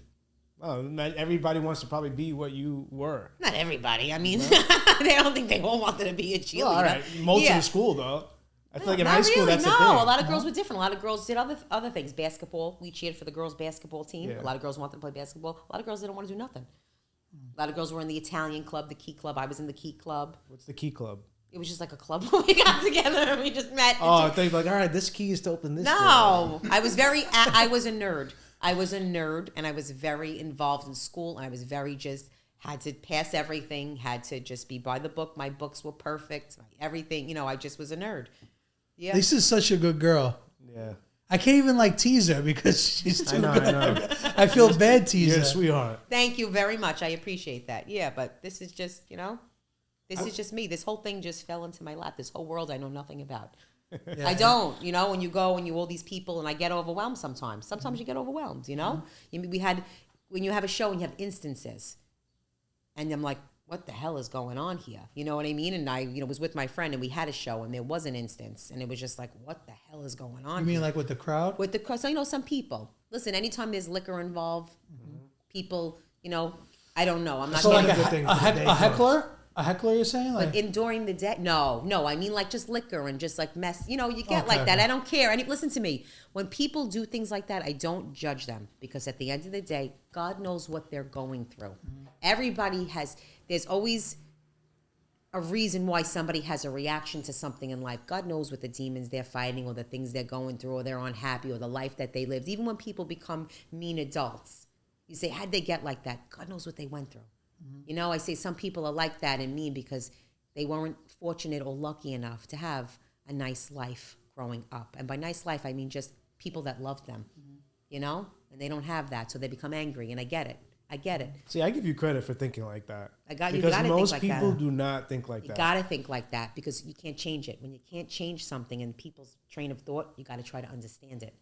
Oh, not everybody wants to probably be what you were. Not everybody. I mean, they don't think they all wanted to be a cheerleader. Well, all right, most Yeah. of the school though. I feel like in Not high school really, that's no. the thing. A lot of girls were different. A lot of girls did other things. Basketball. We cheered for the girls' basketball team. Yeah. A lot of girls wanted to play basketball. A lot of girls didn't want to do nothing. A lot of girls were in the Italian club, the Key Club. I was in the Key Club. What's the key club? It was just like a club where we got together and we just met. Oh, I thought you'd be like, all right, this key is to open this door. No, I was I was a nerd. I was a nerd, and I was very involved in school, and I was very had to pass everything, had to just be by the book. My books were perfect. Everything, I just was a nerd. Yeah. Lisa's such a good girl. Yeah. I can't even like tease her because she's too I know, good. I know. I feel bad teasing You're her. a sweetheart. Thank you very much. I appreciate that. Yeah, but this is just, this is just me. This whole thing just fell into my lap. This whole world I know nothing about. Yeah. I don't, when you go and you all these people and I get overwhelmed sometimes. Sometimes you get overwhelmed, when you have a show and you have instances and I'm like, what the hell is going on here? You know what I mean? And I, was with my friend and we had a show and there was an instance and it was just like, what the hell is going on You mean here? like with the crowd? With the crowd. So, some people, listen, anytime there's liquor involved, people, I don't know. I'm not So like getting good thing a for the day heckler? A heckler, you're saying? Like, But during the day, no, I mean like just liquor and just like mess. You get Okay, like that. okay. I don't care. And listen to me. When people do things like that, I don't judge them because at the end of the day, God knows what they're going through. Everybody there's always a reason why somebody has a reaction to something in life. God knows what the demons they're fighting or the things they're going through or they're unhappy or the life that they lived. Even when people become mean adults, you say, how'd they get like that? God knows what they went through. I say some people are like that and mean because they weren't fortunate or lucky enough to have a nice life growing up. And by nice life, I mean just people that loved them, and they don't have that. So they become angry. And I get it. See, I give you credit for thinking like that. You because gotta think most like people that. do not think like You that. got to think like that because you can't change it. When you can't change something in people's train of thought, you got to try to understand it.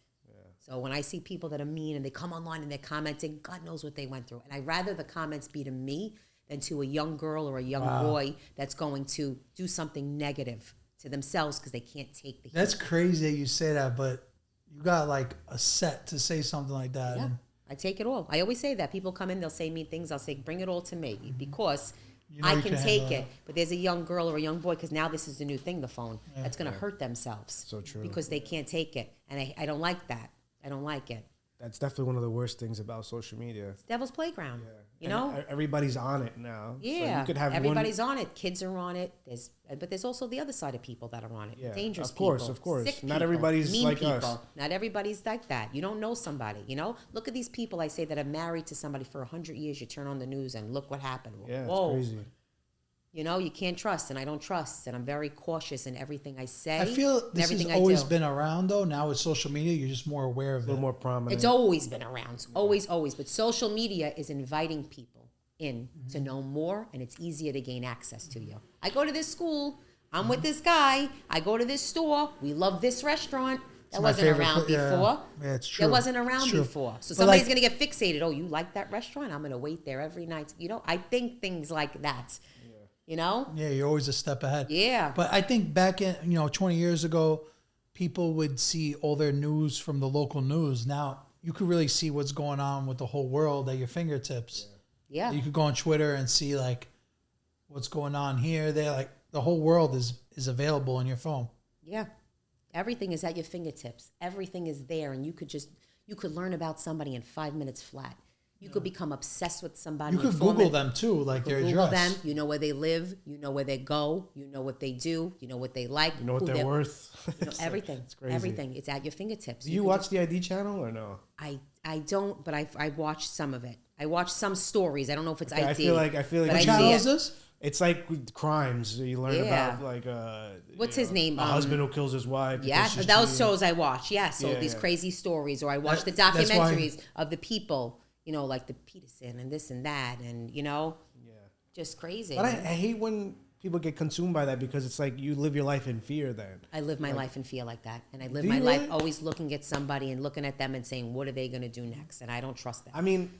So when I see people that are mean and they come online and they're commenting, God knows what they went through. And I'd rather the comments be to me than to a young girl or a young boy that's going to do something negative to themselves because they can't take the heat. that's crazy that you say that, but you got like a set to say something like that. Yeah, And I take it all. I always say that. People come in, they'll say mean things. I'll say, bring it all to me because You know I you can can take handle it. it. But there's a young girl or a young boy, because now this is the new thing, the phone, that's going to hurt themselves. So true. Because they can't take it. And I don't like that. I don't like it. That's definitely one of the worst things about social media. Devil's playground. You And know? everybody's on it now. So Yeah. you could have Everybody's on it. Kids are on it. But there's also the other side of people that are on it. Yeah, Dangerous of course, people. of course. Sick Not people, everybody's mean like people. us. Not everybody's like that. You don't know somebody, you know? Look at these people I say that are married to somebody for 100 years. You turn on the news and look what happened. Yeah, Whoa. it's crazy. You know, you can't trust, and I don't trust, and I'm very cautious in everything I say. I feel and this has everything I always do. been around though. Now with social media, you're just more aware of A little it. more prominent. It's always been around, always. But social media is inviting people in to know more, and it's easier to gain access to you. I go to this school. I'm with this guy. I go to this store. We love this restaurant. That my wasn't favorite around pla- yeah. before. Yeah, it's true. That wasn't It's around true. before. So But somebody's like- gonna get fixated. Oh, you like that restaurant? I'm gonna wait there every night. You know, I think things like that. You know? Yeah, you're always a step ahead. Yeah. But I think back in 20 years ago, people would see all their news from the local news. Now you could really see what's going on with the whole world at your fingertips. Yeah. You could go on Twitter and see like what's going on here. There, like the whole world is available on your phone. Yeah. Everything is at your fingertips. Everything is there, and you could learn about somebody in 5 minutes flat. You could become obsessed with somebody. You could in 4 Google minutes. them too, like their Google address. them. You know where they live. You know where they go. You know what they do. You know what they like. You know what who they're worth. You know, everything. It's crazy. Everything. It's at your fingertips. Do you can watch just- the ID channel or no? I don't, but I watched some of it. I watched some stories. I don't know if it's Okay, ID. I feel like but What I channel see is it. this? It's like with crimes. You learn Yeah. about like What's his name? A husband who kills his wife. because Yes, she's those cheating. shows I watch. Yes, so Yeah, these yeah. crazy stories, or I watch the that's why- documentaries of the people, like the Peterson and this and that, and just crazy. But I hate when people get consumed by that because it's like you live your life in fear then. I live my life in fear like that, and I live Do my you life really? always looking at somebody and looking at them and saying, "What are they going to do next?" And I don't trust them. I mean,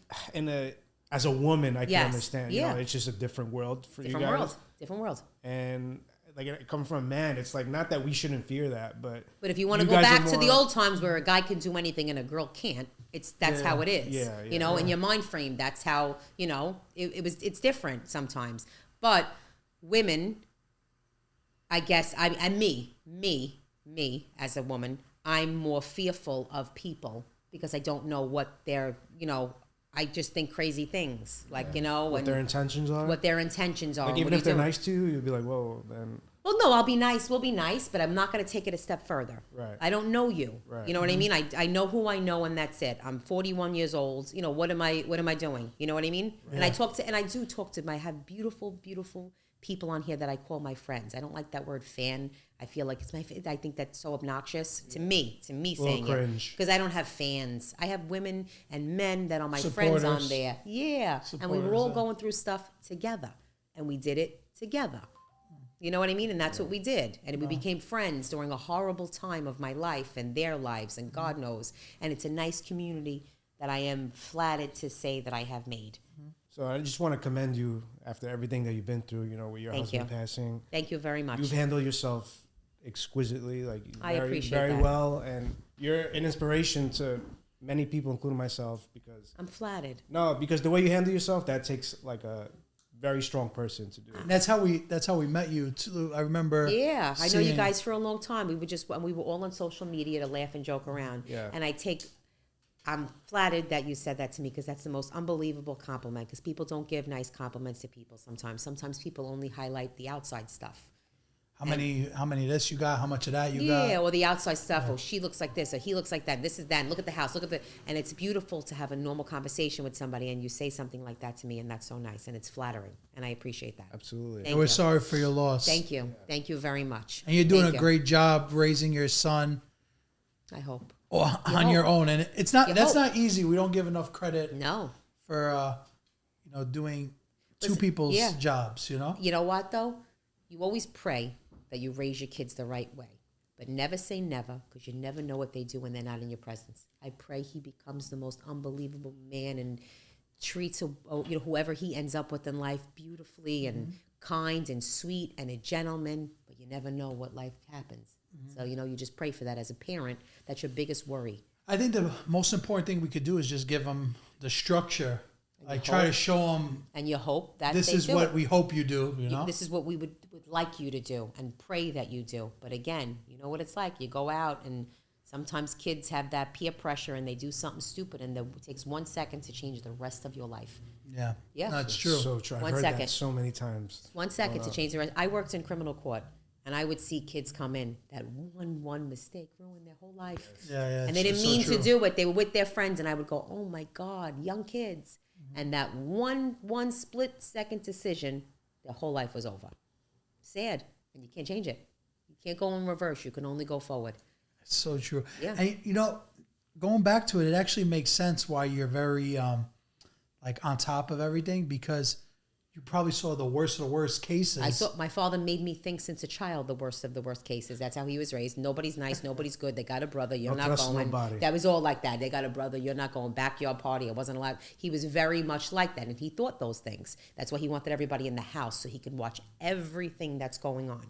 as a woman, I can Yes, understand. yeah. It's just a different world for Different you guys. world, different world. And like coming from a man, it's like not that we shouldn't fear that, but But if you want to go guys are back to the more- old times where a guy can do anything and a girl can't, that's how it is. Yeah, In your mind frame, that's how it's different sometimes. But women, I guess, me as a woman, I'm more fearful of people because I don't know what they're, I just think crazy things, like what and their intentions are. what their intentions are. Like and even what if they're are you doing. nice to you, you'll be like, whoa, then Well, no, I'll be nice. We'll be nice, but I'm not going to take it a step further. Right. I don't know you. Right. You know what I mean? I know who I know, and that's it. I'm 41 years old. What am I doing? You know what I mean? And I do talk to. I have beautiful, beautiful people on here that I call my friends. I don't like that word fan. I feel like it's I think that's so obnoxious to me saying cringe. it. Because I don't have fans. I have women and men that are my friends on Supporters. there. Yeah. And we were Supporters, all yeah. going through stuff together. And we did it together. You know what I mean? And that's what we did. And we became friends during a horrible time of my life and their lives, and God knows. And it's a nice community that I am flattered to say that I have made. So I just want to commend you after everything that you've been through, with your Thank husband you. passing. Thank you very much. You've handled yourself exquisitely, I very, appreciate very that. well, and you're an inspiration to many people, including myself, because I'm flattered. because the way you handle yourself, that takes like a very strong person to do. And that's how we met you too. I remember. Yeah, I know you seeing- guys for a long time. We were all on social media to laugh and joke around. Yeah. And I'm flattered that you said that to me because that's the most unbelievable compliment because people don't give nice compliments to people sometimes. Sometimes people only highlight the outside stuff. How many of this you got? How much of that you Yeah, got? or the outside stuff. Oh, she looks like this, or he looks like that. This is that. And look at the house. And it's beautiful to have a normal conversation with somebody, and you say something like that to me, and that's so nice, and it's flattering, and I appreciate that. Absolutely. Thank We're you. sorry for your loss. Thank you. Thank you very much. And you're doing Thank a you. great job raising your son I hope. on your own, and it's not. You That's hope. not easy. We don't give enough credit No. for doing two Listen, people's yeah. jobs. You know what, though? You always pray that you raise your kids the right way. But never say never, because you never know what they do when they're not in your presence. I pray he becomes the most unbelievable man and treats whoever he ends up with in life beautifully and kind and sweet and a gentleman. But you never know what life happens. So, you just pray for that as a parent. That's your biggest worry. I think the most important thing we could do is just give them the structure Like try to show them. And you hope that This they is do what it. we hope you do. You know. This is what we would like you to do and pray that you do. But again, you know what it's like. You go out and sometimes kids have that peer pressure and they do something stupid and it takes 1 second to change the rest of your life. Yeah. Yeah. That's true. So true. I've 1 heard second. that so many times. 1 second to change the rest. I worked in criminal court and I would see kids come in that one mistake ruined their whole life. Yeah. And they didn't it's so mean true. to do it. They were with their friends and I would go, oh my God, young kids. And that one split second decision, their whole life was over. Sad. And you can't change it. You can't go in reverse. You can only go forward. It's so true. Yeah. And you know, going back to it, it actually makes sense why you're very like on top of everything, because you probably saw the worst of the worst cases. I saw my father made me think since a child the worst of the worst cases. That's how he was raised. Nobody's nice. Nobody's good. They got a brother. You're Don't not trust going. nobody. That was all like that. They got a brother. You're not going. Backyard party. I wasn't allowed. He was very much like that, and he thought those things. That's why he wanted everybody in the house so he could watch everything that's going on,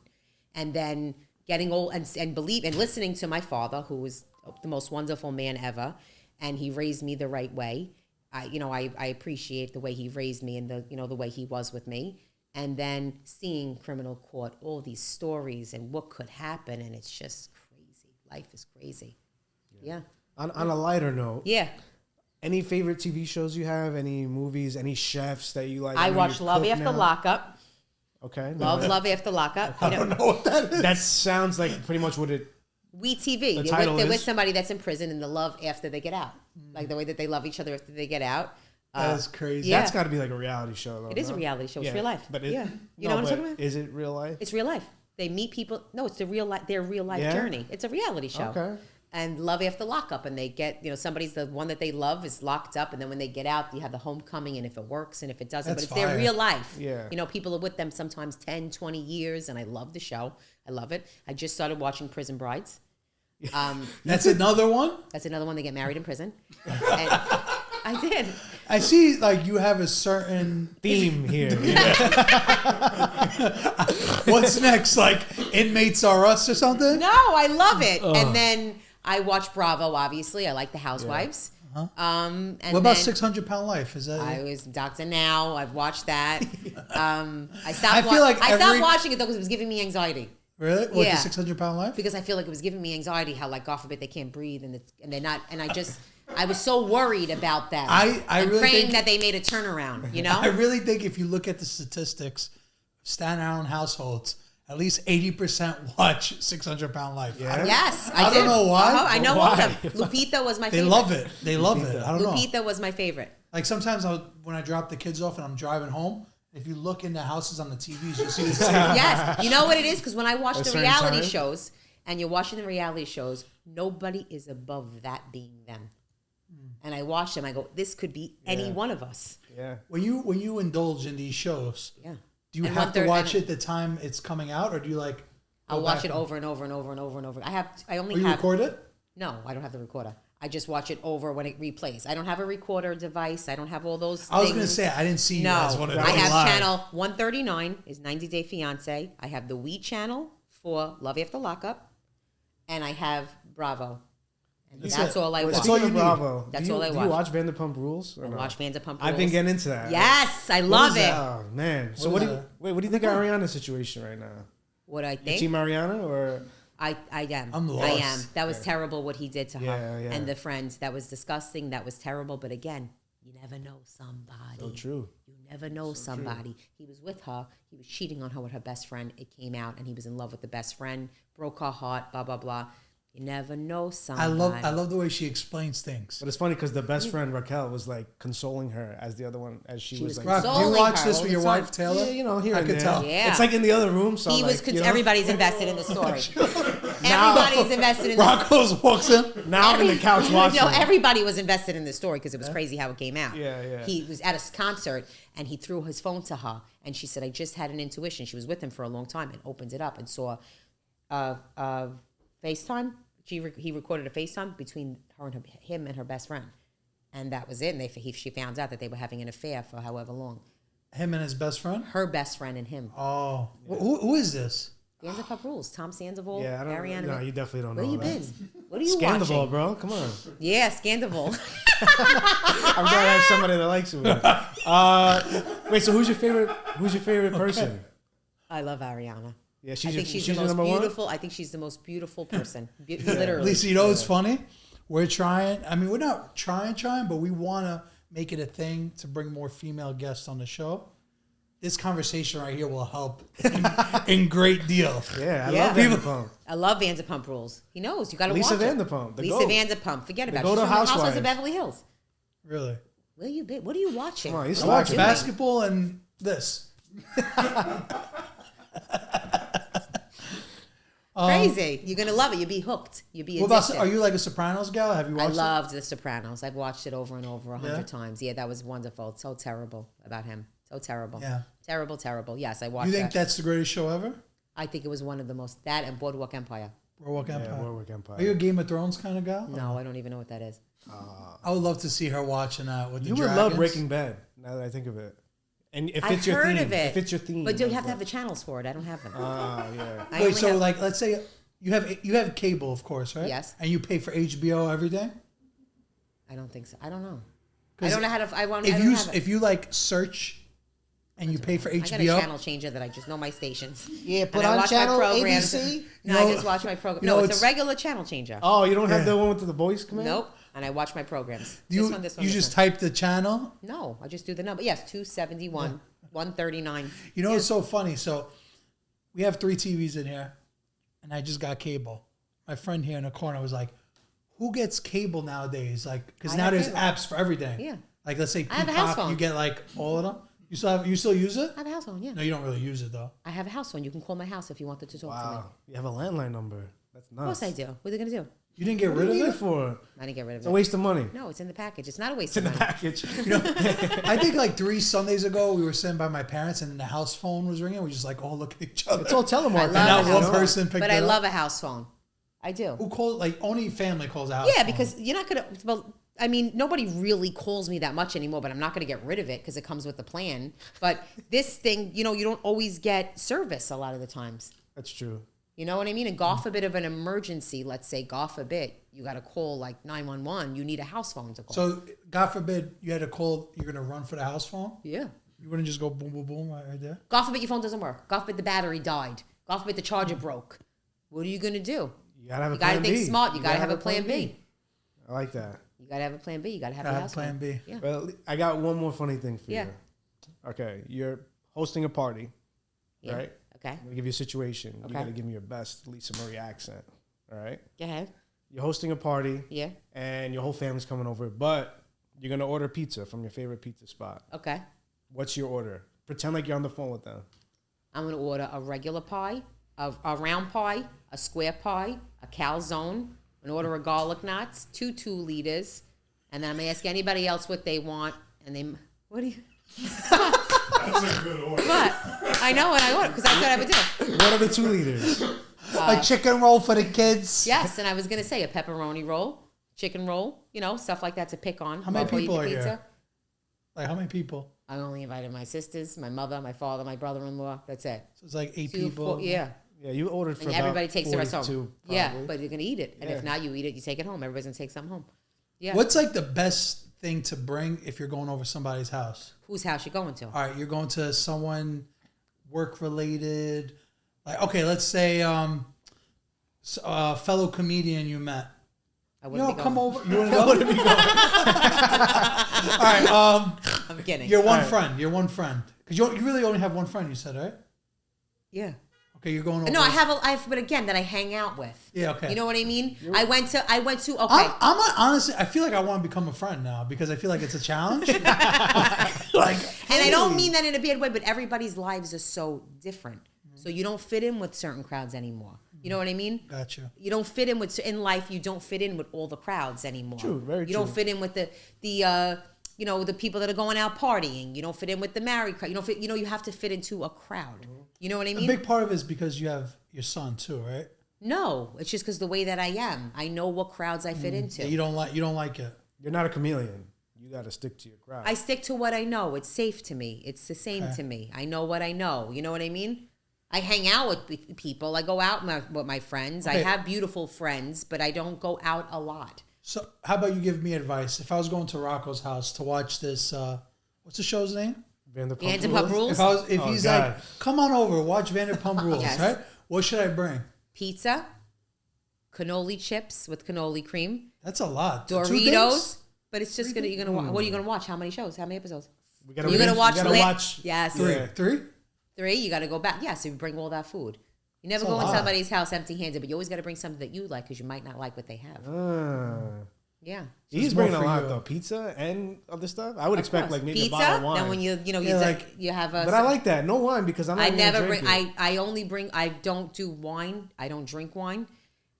and then getting old and believe and listening to my father, who was the most wonderful man ever, and he raised me the right way. I appreciate the way he raised me and the way he was with me. And then seeing criminal court, all these stories and what could happen, and it's just crazy. Life is crazy. Yeah. On a lighter note, Yeah. any favorite TV shows you have? Any movies? Any chefs that you like? I know watch you Love cook After now? Lockup. Okay. Love After Lockup. I don't know what that is. That sounds like pretty much what it. WeTV. The title They're with is? somebody that's in prison and the love after they get out. Like the way that they love each other after they get out. That's crazy. Yeah. That's got to be like a reality show, though. It is a no? reality show. It's Yeah, real life. But yeah. You know what I'm talking about? Is it real life? It's real life. They meet people. No, it's their real life Yeah? journey. It's a reality show. Okay. And Love After Lockup, and they get, somebody's the one that they love is locked up, and then when they get out, you have the homecoming, and if it works and if it doesn't, That's but it's their fire. real life. Yeah. People are with them sometimes 10, 20 years, and I love the show. I love it. I just started watching Prison Brides. That's another one. That's another one. They get married in prison. And I did. I see. Like you have a certain. Theme here. What's next? Like Inmates Are Us or something? No, I love it. And then I watch Bravo, obviously. I like The Housewives. And What about then 600 Pound Life? Is that? I was Dr. Now. I've watched that. I stopped I feel like I stopped every- watching it, though, because it was giving me anxiety. Really? What, Yeah. the 600 Pound Life? Because I feel like it was giving me anxiety, how, like, God forbid, they can't breathe, and they're not, and I was so worried about that. I and really praying think- that they made a turnaround, I really think if you look at the statistics, Staten Island households, at least 80% watch 600 Pound Life. Yeah. Yes, I did. don't know why. I know Why? all of them. Lupita was my They favorite. love it. They love it. I don't know. Lupita was my favorite. Like sometimes when I drop the kids off and I'm driving home, if you look in the houses on the TVs, you'll see the same. Yes, you know what it is? Because when I watch the certain reality time? shows, and you're watching the reality shows, nobody is above that being them. And I watch them, I go, this could be any one of us. Yeah. When you indulge in these shows, Yeah. do you And have to 1/3 watch it the time it's coming out, or do you like? I'll go watch back it and- over and over and over and over and over. I only Oh, you have. record it? No, I don't have the recorder. I just watch it over when it replays. I don't have a recorder device. I don't have all those I was things. gonna say I didn't see you No, as one of those. I have live. channel 139 is 90 Day Fiance. I have the We channel for Love After Lockup, and I have Bravo. And that's it. all I watch. That's all you Speaking of need. Bravo, That's do all I you watch. watch Vanderpump Rules? Or I no? watch Vanderpump I've been Rules. getting into that. Yes, I What love is it. that? Oh man! So What what is do you that? wait? What do you think of Ariana's situation right now? What I You think? Team Ariana or I am. I'm I lost. am. That was terrible what he did to her Yeah. and the friends. That was disgusting. That was terrible. But again, you never know somebody. so true? You never know somebody. He was with her. He was cheating on her with her best friend. It came out, and he was in love with the best friend. Broke her heart. Blah blah blah. You never know somebody. I love the way she explains things. But it's funny because the best friend Raquel was like consoling her as the other one as she was like. Rock, do you Consoling watch her this all with the your time. wife Taylor? Yeah, here I and could there. tell. Yeah. It's like in the other room. So He was. like, you know? Everybody's invested in the story. Everybody's invested in the Rocco's walks in. Now I'm in the couch watching. No, everybody was invested in the story because it was crazy how it came out. Yeah. He was at a concert and he threw his phone to her and she said, "I just had an intuition." She was with him for a long time and opened it up and saw FaceTime. He recorded a FaceTime between her and him and her best friend, and that was it. And she found out that they were having an affair for however long. Him and his best friend. Her best friend and him. Oh, who is this? Vanderpump Rules. Tom Sandoval, Yeah, I don't. Ariana. No, you definitely don't Where know you that. been? What are you Scandal, watching? bro. Come on. Yeah, Scandal. I'm glad I have somebody that likes it. Wait, so who's your favorite? Who's your favorite person? I love Ariana. Yeah, I she's think she's your the most number one. beautiful. I think she's the most beautiful person. Literally. Lisa, you know what's funny? We're trying. I mean, we're not trying, but we want to make it a thing to bring more female guests on the show. This conversation right here will help in great deal. Yeah, I Yeah. love Vanderpump. I love Vanderpump Rules. He knows. You got to watch Lisa it. Vanderpump, the Lisa GOAT. Vanderpump. Forget about it. GOAT She's of from the Housewives Housewives. of Beverly Hills. Really. Where you been? What are you watching? Come on, he's I watch watching. basketball and this. Crazy. You're gonna love it. You'll be hooked. You'll be What addicted. about? Are you like a Sopranos gal? Have you I watched it? loved The Sopranos. I've watched it over and over 100 Yeah? times. Yeah, that was wonderful. So terrible about him. So terrible. Yeah. Terrible. Yes, I watched You think that. that's the greatest show ever? I think it was one of the most, that and Boardwalk Empire. Boardwalk Empire. Yeah, Boardwalk Empire. Are you a Game of Thrones kind of gal? No, I don't even know what that is. I would love to see her watching that with the You would dragons. love Breaking Bad. Now that I think of it, and if I've it's your heard theme, of it. if it's your theme, But do you have to have the channels for it? I don't have them. yeah. I Wait, only so have- like, let's say you have cable, of course, right? Yes. And you pay for HBO every day. I don't think so. I don't know. I 'Cause don't know how to. I won't. If I don't you have it. if you like search, and you pay for I got a HBO. channel changer that I just know my stations. Yeah, And put I on watch channel my programs. ABC. No, You I know- just watch my program. you know, No, it's it's- a regular channel changer. Oh, you don't have Yeah. the one with the voice command? Nope. And I watch my programs. You This one, this one. you this just one. type the channel. No, I just do the number. Yes, 271, 139. You know what's so funny? So we have 3 TVs in here, and I just got cable. My friend here in the corner was like, "Who gets cable nowadays?" Like, because I now have there's cable. apps for everything. Yeah. Like, let's say I have a house Peacock, phone. you get like all of them. You still use it? I have a house phone, yeah. No, you don't really use it though. I have a house phone. You can call my house if you wanted to talk to me. Wow, you have a landline number. That's nuts. Of course I do. What are they going to do? You didn't get What do rid you need of it it? for? I didn't get rid of It's it. a waste of money. No, it's in the package. It's not a waste It's in of the money. package. I think like 3 Sundays ago, we were sitting by my parents, and the house phone was ringing. We just like all look at each other. It's all telemarketing. I love now a one house person phone. picked But it I up. love a house phone. I do. Who calls? Like only family calls a house. Yeah, phone. because you're not going to. Well, I mean, nobody really calls me that much anymore, but I'm not going to get rid of it because it comes with the plan. But this thing, you don't always get service a lot of the times. That's true. You know what I mean? And God forbid of an emergency, let's say, God forbid, you got to call like 911. You need a house phone to call. So God forbid you had to call. You're gonna run for the house phone. Yeah. You wouldn't just go boom, boom, boom right there. God forbid your phone doesn't work. God forbid the battery died. God forbid the charger broke. What are you going to do? You gotta have a You got to plan think B. smart. You got to have a plan B. I like that. You got to have a plan B. You got to have a Gotta house have a plan phone. B. Yeah. Well, I got one more funny thing for Yeah. you. Okay, you're hosting a party, Yeah. right? Okay. I'm gonna give you a situation. You Okay. gotta give me your best Lisa Marie accent. All right? Go ahead. You're hosting a party, Yeah. and your whole family's coming over, but you're gonna order pizza from your favorite pizza spot. Okay. What's your order? Pretend like you're on the phone with them. I'm going to order a regular pie, a round pie, a square pie, a calzone, an order of garlic knots, 2 liters, and then I'm going to ask anybody else what they want, and they, what do you, That's a good order. what? I know what I order, because that's what I would do. What are the 2 liters? A chicken roll for the kids. Yes, and I was going to say a pepperoni roll, chicken roll, stuff like that to pick on. How many before you people eat are the here? pizza. Like how many people? I only invited my sisters, my mother, my father, my brother-in-law. That's it. So it's like 8 2, people. 4, yeah. Yeah, you ordered for And about everybody takes the rest home. 42, Yeah, probably. but you're going to eat it. And if Yeah. not, you eat it, you take it home. Everybody's going to take something home. Yeah. What's like the best thing to bring if you're going over somebody's house? Whose house you going to? All right, you're going to someone work related. Like okay, let's say a fellow comedian you met. I You wouldn't know, be come going. over. You want to go? All right. I'm kidding. You're one friend. You're one friend. Because you really only have one friend. You said right? Yeah. Okay, you're going over. No, I have, but again, that I hang out with. Yeah. Okay. You know what I mean? I went to. Okay. Honestly, I feel like I want to become a friend now because I feel like it's a challenge. like, And I don't mean that in a bad way, but everybody's lives are so different. So you don't fit in with certain crowds anymore. You know what I mean? Gotcha. You don't fit in with in life. You don't fit in with all the crowds anymore. True, very You don't true. fit in with the the people that are going out partying. You don't fit in with the married crowd. You don't fit. You have to fit into a crowd. You know what I A mean? big part of it is because you have your son too, right? No, it's just because the way that I am. I know what crowds I fit into. Yeah, you don't like it. You're not a chameleon. You got to stick to your crowd. I stick to what I know. It's safe to me. It's the same to me. I know what I know. You know what I mean? I hang out with people. I go out with my friends. Okay. I have beautiful friends, but I don't go out a lot. So how about you give me advice? If I was going to Rocco's house to watch this, what's the show's name? Vanderpump Rules. If he's God. like, come on over, watch Vanderpump Rules, Yes. right? What should I bring? Pizza, cannoli chips with cannoli cream, That's a lot. 2 things? Doritos. But it's just gonna. You're gonna. What are you gonna watch? How many shows? How many episodes? You're You're gonna watch. watch. Yes. Three? Three. You got to go back. Yeah. So you bring all that food. You never That's a go in lot. somebody's house empty-handed, but you always got to bring something that you like because you might not like what they have. Yeah. He's it's bringing more a for lot you. though. Pizza and other stuff. I would expect like maybe Pizza. a bottle of wine. Then when you Yeah, you have a. but I like that. No wine because I'm not I gonna never drink bring. it. I only bring. I don't do wine. I don't drink wine.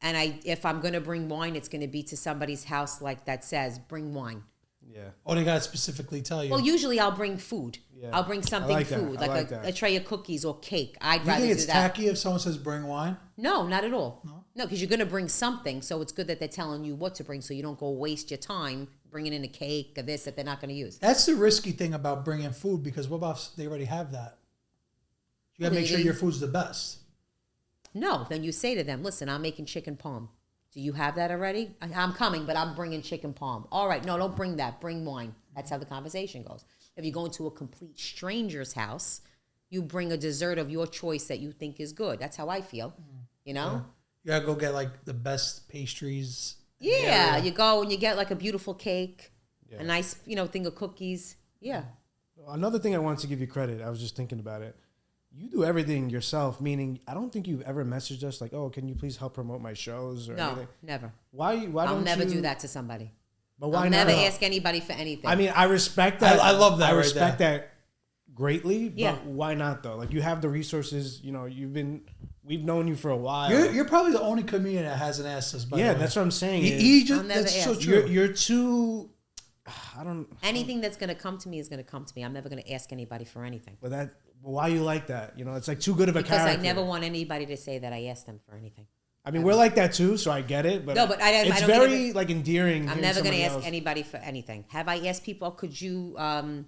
And if I'm gonna bring wine, it's gonna be to somebody's house like that says bring wine. Yeah. Oh, they got to specifically tell you. Well, usually I'll bring food. Yeah. I'll bring something like that. food, I like like a that. tray of cookies or cake. I'd you rather think do it's that. tacky if someone says bring wine? No, not at all. No, because you're going to bring something, so it's good that they're telling you what to bring, so you don't go waste your time bringing in a cake or this that they're not going to use. That's the risky thing about bringing food because what about if they already have that? You got to Well, make sure they- your food's the best. No, then you say to them, "Listen, I'm making chicken palm. Do you have that already? I'm coming, but I'm bringing chicken palm. All right, no, don't bring that. Bring wine." That's how the conversation goes. If you go into a complete stranger's house, you bring a dessert of your choice that you think is good. That's how I feel. You know. You got to go get like the best pastries. Yeah, you go and you get like a beautiful cake, a nice, thing of cookies. Yeah. Another thing I wanted to give you credit. I was just thinking about it. You do everything yourself, meaning I don't think you've ever messaged us like, "Oh, can you please help promote my shows?" or No, anything. never. Why I'll don't never you do that to somebody. But why I'll not? never ask anybody for anything. I mean, I respect that. I love that I right respect that greatly. Yeah. But why not though? Like you have the resources. We've known you for a while. You're probably the only comedian that hasn't asked us. By yeah, the way. that's what I'm saying. He just I'll never that's so ask. true. You're too. I don't. Anything that's going to come to me is going to come to me. I'm never going to ask anybody for anything. But why you like that? It's like too good of a Because character. I never want anybody to say that I asked them for anything. I mean, we're like that too, so I get it. But No, but I it's don't very even- like endearing. I'm hearing never going to somebody ask else. anybody for anything. Have I asked people, could you, I'm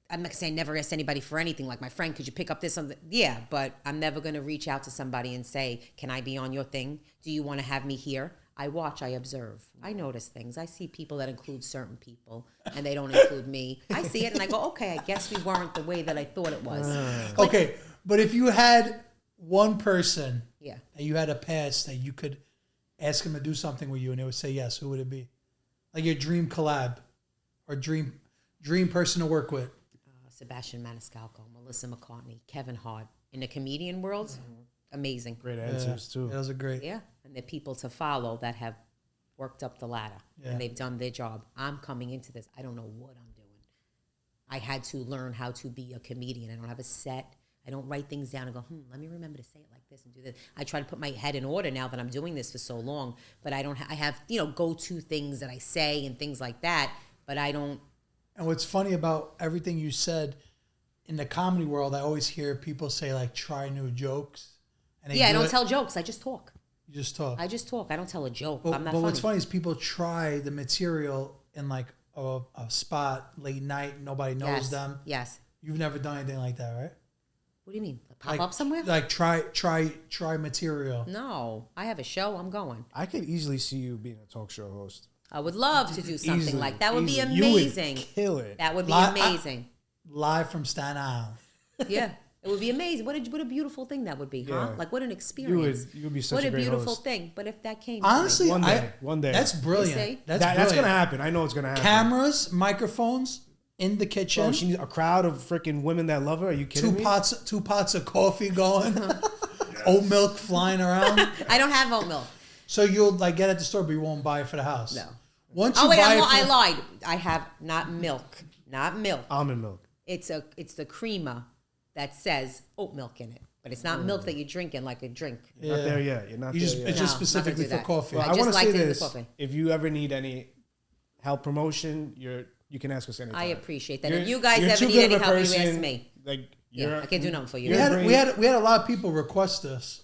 not going to say I never asked anybody for anything. Like my friend, could you pick up this? Something? Yeah, but I'm never going to reach out to somebody and say, can I be on your thing? Do you want to have me here? I watch, I observe. I notice things. I see people that include certain people and they don't include me. I see it and I go, okay, I guess we weren't the way that I thought it was. Okay, but if you had one person Yeah. that you had a pass that you could ask him to do something with you and they would say yes, who would it be? Like your dream collab or dream person to work with? Sebastian Maniscalco, Melissa McCartney, Kevin Hart. In the comedian world, amazing. Great answers too. Yeah, those are great. Yeah, and they're people to follow that have worked up the ladder and they've done their job. I'm coming into this. I don't know what I'm doing. I had to learn how to be a comedian. I don't have a set. I don't write things down and go, let me remember to say it like this and do this. I try to put my head in order now that I'm doing this for so long, but I don't. I have go-to things that I say and things like that, but I don't. And what's funny about everything you said in the comedy world, I always hear people say like try new jokes. And I don't tell jokes. I just talk. You just talk. I just talk. I don't tell a joke. But, I'm not but funny. what's funny is people try the material in like a spot late night. Nobody knows Yes. them. Yes. You've never done anything like that, right? What do you mean? Pop Like, up somewhere? Like try material. No. I have a show. I'm going. I could easily see you being a talk show host. I would love to do something Easily, like that. Would be easily. You would amazing. kill it. That would be Li- amazing. Live from Staten Island. Yeah. It would be amazing. What a beautiful thing that would be, huh? Yeah. Like what an experience. You would be such what a a great beautiful host. thing. But if that came Honestly, to me, One day. That's brilliant. You see? That's That's brilliant. gonna happen. I know it's gonna happen. Cameras, microphones in the kitchen. Oh, she needs a crowd of freaking women that love her. Are you kidding me? two pots of coffee going. Oat milk flying around. I don't have oat milk. So you'll like get it at the store, but you won't buy it for the house. No. Once you Oh wait, buy I it, lied. I have not milk. Not milk. Almond milk. It's the creamer that says oat milk in it. But it's not milk that you're drinking like a drink. You're not there yet. You're not You there just yet. it's No, just I'm not gonna specifically do for that. coffee. Well, I just want to like say to do the this: coffee. if you ever need any help promotion, you can ask us anytime. I appreciate that. You're- If you guys you're ever too need good any of a help, you person. ask me. Like, Yeah, I can't do nothing for you. we had a lot of people request this.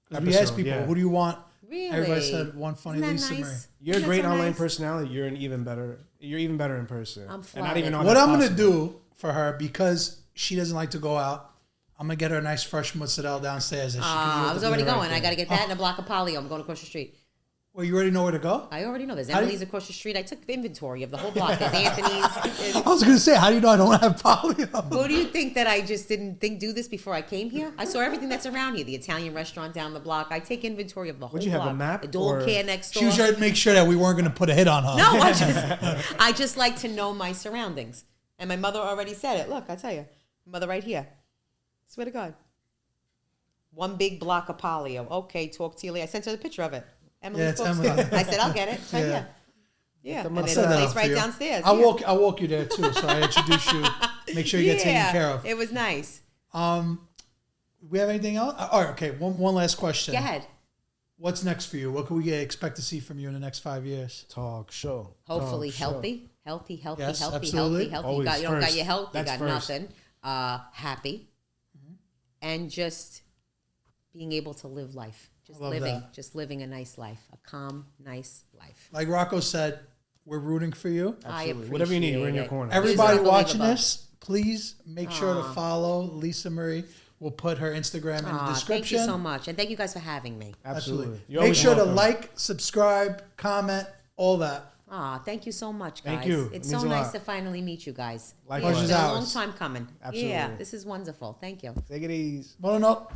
'Cause we asked Episode, people, yeah. who do you want? Really? Everybody said one funny Isn't that Lisa nice? Marie. you're a Isn't great that so online nice? personality. You're even better in person. I'm and not even flattered. on What that's I'm gonna possible. do for her, because she doesn't like to go out, I'm gonna get her a nice fresh mozzarella downstairs. And she can eat I with was the already beer right going. I there. got to get that and a block of polio. I'm going across the street. Well, you already know where to go? I already know. There's How do Emily's across the street. I took inventory of the whole block. There's Anthony's. I was gonna say, how do you know I don't have polio? Who do you think that I just didn't do this before I came here? I saw everything that's around here. The Italian restaurant down the block. I take inventory of the whole Would you have block. a map The dog or- care next door. She was trying to make sure that we weren't gonna put a hit on her. No, I just like to know my surroundings. And my mother already said it. Look, I tell you, mother right here. Swear to God. One big block of polio. Okay, talk to you later. I sent her the picture of it. Emily Yeah, it's spoke. Emily. I said, I'll get it. It's right Yeah. here. Yeah, and I'll there's set a that place up for right you. downstairs. I'll Yeah. walk you there too. So I introduce you. Make sure you get taken care of. It was nice. We have anything else? All right, okay. One last question. Go ahead. What's next for you? What can we expect to see from you in the next 5 years? Talk show. Hopefully Talk show. healthy, Yes, healthy, absolutely. healthy. Always You don't got first. your health, you That's got first. nothing. Happy. And just being able to live life. Just love living. that. Just living a nice life. A calm, nice life. Like Rocco said, we're rooting for you. I appreciate Whatever you need, we're in your it. corner. Everybody It's watching unbelievable. this, please make sure to follow Lisa Marie. We'll put her Instagram in the Thank description. you so much. And thank you guys for having me. Absolutely. You're Make always sure to welcome. like, subscribe, comment, all that. Thank you so much, guys. Thank you. It's It so means a nice lot. to finally meet you guys. Likewise. It's been a long Ours. time coming. Absolutely. Yeah, this is wonderful. Thank you. Take it easy. Buonanotte.